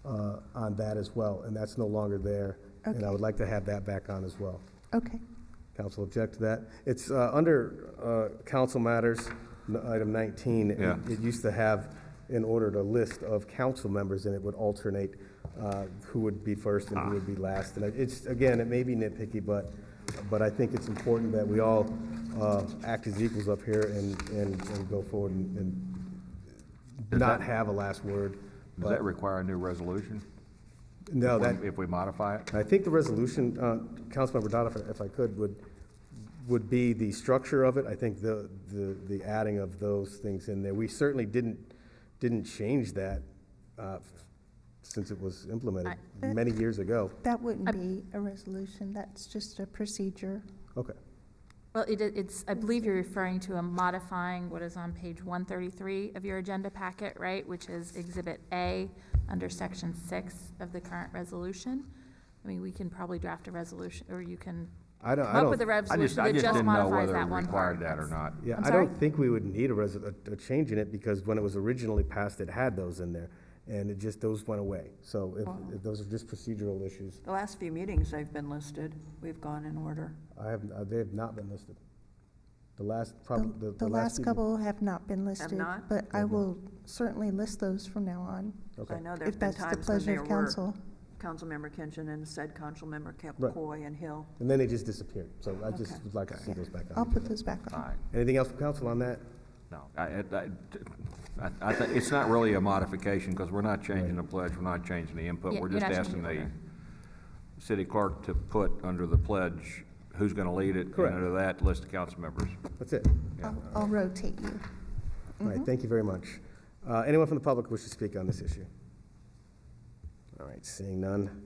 Speaker 8: on that as well, and that's no longer there.
Speaker 2: Okay.
Speaker 8: And I would like to have that back on as well.
Speaker 2: Okay.
Speaker 8: Council object to that? It's under council matters, item 19.
Speaker 6: Yeah.
Speaker 8: It used to have in order a list of council members, and it would alternate who would be first and who would be last. And it may be nitpicky, but I think it's important that we all act as equals up here and go forward and not have a last word.
Speaker 6: Does that require a new resolution?
Speaker 8: No,
Speaker 6: if we modify it?
Speaker 8: I think the resolution, Councilmember Dodd, if I could, would be the structure of it. I think the adding of those things in there. We certainly didn't change that since it was implemented many years ago.
Speaker 2: That wouldn't be a resolution. That's just a procedure.
Speaker 8: Okay.
Speaker 14: Well, it's, I believe you're referring to a modifying what is on page 133 of your agenda packet, right? Which is Exhibit A under Section 6 of the current resolution. I mean, we can probably draft a resolution, or you can come up with a resolution that just modifies that one part.
Speaker 6: That or not.
Speaker 8: Yeah,
Speaker 14: I'm
Speaker 8: I don't think we would need a change in it because when it was originally passed, it had those in there. And those went away. So if those are just procedural issues.
Speaker 4: The last few meetings they've been listed. We've gone in order.
Speaker 8: They have not been listed. The last
Speaker 2: couple have not been listed.
Speaker 4: Have not?
Speaker 2: But I will certainly list those from now on.
Speaker 8: Okay.
Speaker 4: I know there've
Speaker 2: If
Speaker 4: been
Speaker 2: that's the
Speaker 4: times when
Speaker 2: pleasure
Speaker 4: there
Speaker 2: of
Speaker 4: were
Speaker 2: council.
Speaker 4: Councilmember Kinchin and said Councilmember
Speaker 8: Right.
Speaker 4: Coy and Hill.
Speaker 8: And then they just disappeared. So I just would like to see those back on.
Speaker 2: I'll put those back on.
Speaker 6: All right.
Speaker 8: Anything else from council on that?
Speaker 6: No, I think it's not really a modification because we're not changing the pledge, we're not changing the input.
Speaker 14: Yeah,
Speaker 6: We're
Speaker 14: you're
Speaker 6: just
Speaker 14: not
Speaker 6: asking
Speaker 14: changing
Speaker 6: the city clerk to put under the pledge who's going to lead it.
Speaker 8: Correct.
Speaker 6: And under that, list of council members.
Speaker 8: That's it.
Speaker 6: Yeah.
Speaker 2: I'll rotate you.
Speaker 8: All right, thank you very much. Anyone from the public wish to speak on this issue? All right, seeing none,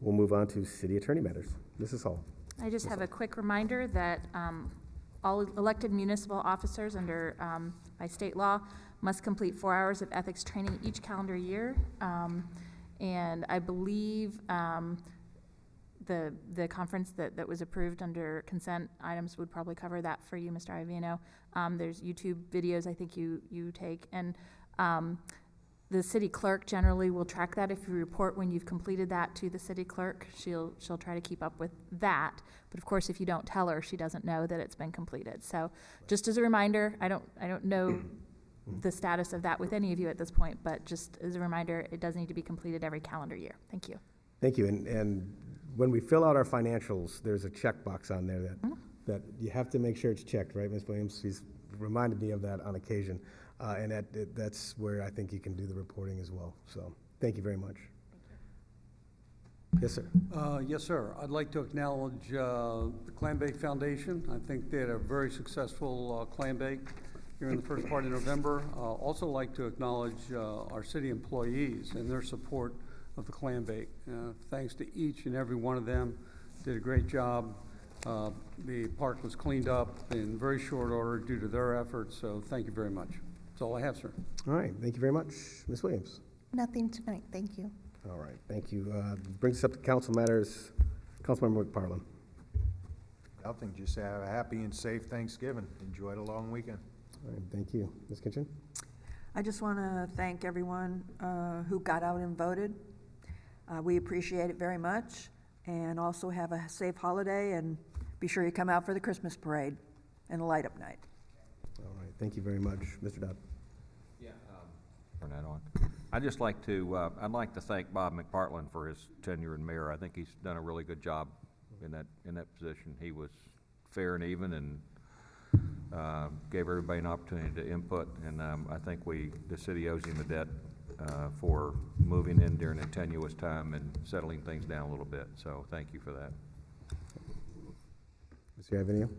Speaker 8: we'll move on to city attorney matters. Mrs. Hall.
Speaker 14: I just have a quick reminder that all elected municipal officers under, by state law, must complete 4 hours of ethics training each calendar year. And I believe the conference that was approved under consent items would probably cover that for you, Mr. Iovino. There's YouTube videos I think you take. And The city clerk generally will track that. If you report when you've completed that to the city clerk, she'll try to keep up with that. But of course, if you don't tell her, she doesn't know that it's been completed. So just as a reminder, I don't know the status of that with any of you at this point, but just as a reminder, it does need to be completed every calendar year. Thank you.
Speaker 8: Thank you. And when we fill out our financials, there's a checkbox on there that you have to make sure it's checked, right, Ms. Williams? She's reminded me of that on occasion. And that's where I think you can do the reporting as well. So thank you very much. Yes, sir.
Speaker 9: Yes, sir. I'd like to acknowledge the Clam Bake Foundation. I think they had a very successful clam bake here in the first part of November. Also like to acknowledge our city employees and their support of the clam bake. Thanks to each and every one of them. Did a great job. The park was cleaned up in very short order due to their efforts, so thank you very much. That's all I have, sir.
Speaker 8: All right. Thank you very much. Ms. Williams.
Speaker 2: Nothing tonight, thank you.
Speaker 8: All right. Thank you. Brings us up to council matters. Councilmember McParland.
Speaker 1: Nothing, just have a happy and safe Thanksgiving. Enjoy the long weekend.
Speaker 8: All right. Thank you. Ms. Kitchen.
Speaker 4: I just want to thank everyone who got out and voted. We appreciate it very much, and also have a safe holiday, and be sure you come out for the Christmas parade and the light-up night.
Speaker 8: All right. Thank you very much. Mr. Dodd.
Speaker 6: Yeah, turn that on. I'd like to thank Bob McPartland for his tenure in mayor. I think he's done a really good job in that position. He was fair and even, and gave everybody an opportunity to input, and I think the city owes him a debt for moving in during a tenuous time and settling things down a little bit. So thank you for that.
Speaker 8: Mr. Avenue.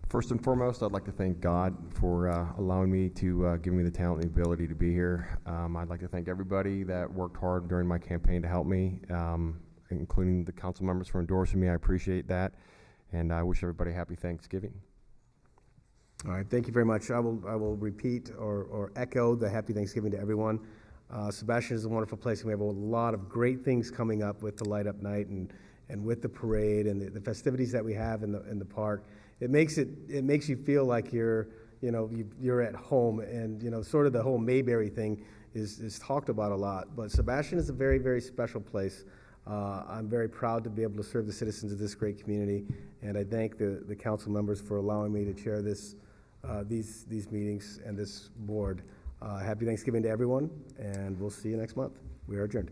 Speaker 3: First and foremost, I'd like to thank God for allowing me to give me the talent and the ability to be here. I'd like to thank everybody that worked hard during my campaign to help me, including the council members for endorsing me. I appreciate that, and I wish everybody a happy Thanksgiving.
Speaker 8: All right, thank you very much. I will repeat or echo the happy Thanksgiving to everyone. Sebastian is a wonderful place, and we have a lot of great things coming up with the light up night and with the parade and the festivities that we have in the park. It makes you feel like you're at home, and sort of the whole Mayberry thing is talked about a lot. But Sebastian is a very, very special place. I'm very proud to be able to serve the citizens of this great community, and I thank the council members for allowing me to chair these meetings and this board. Happy Thanksgiving to everyone, and we'll see you next month. We are adjourned.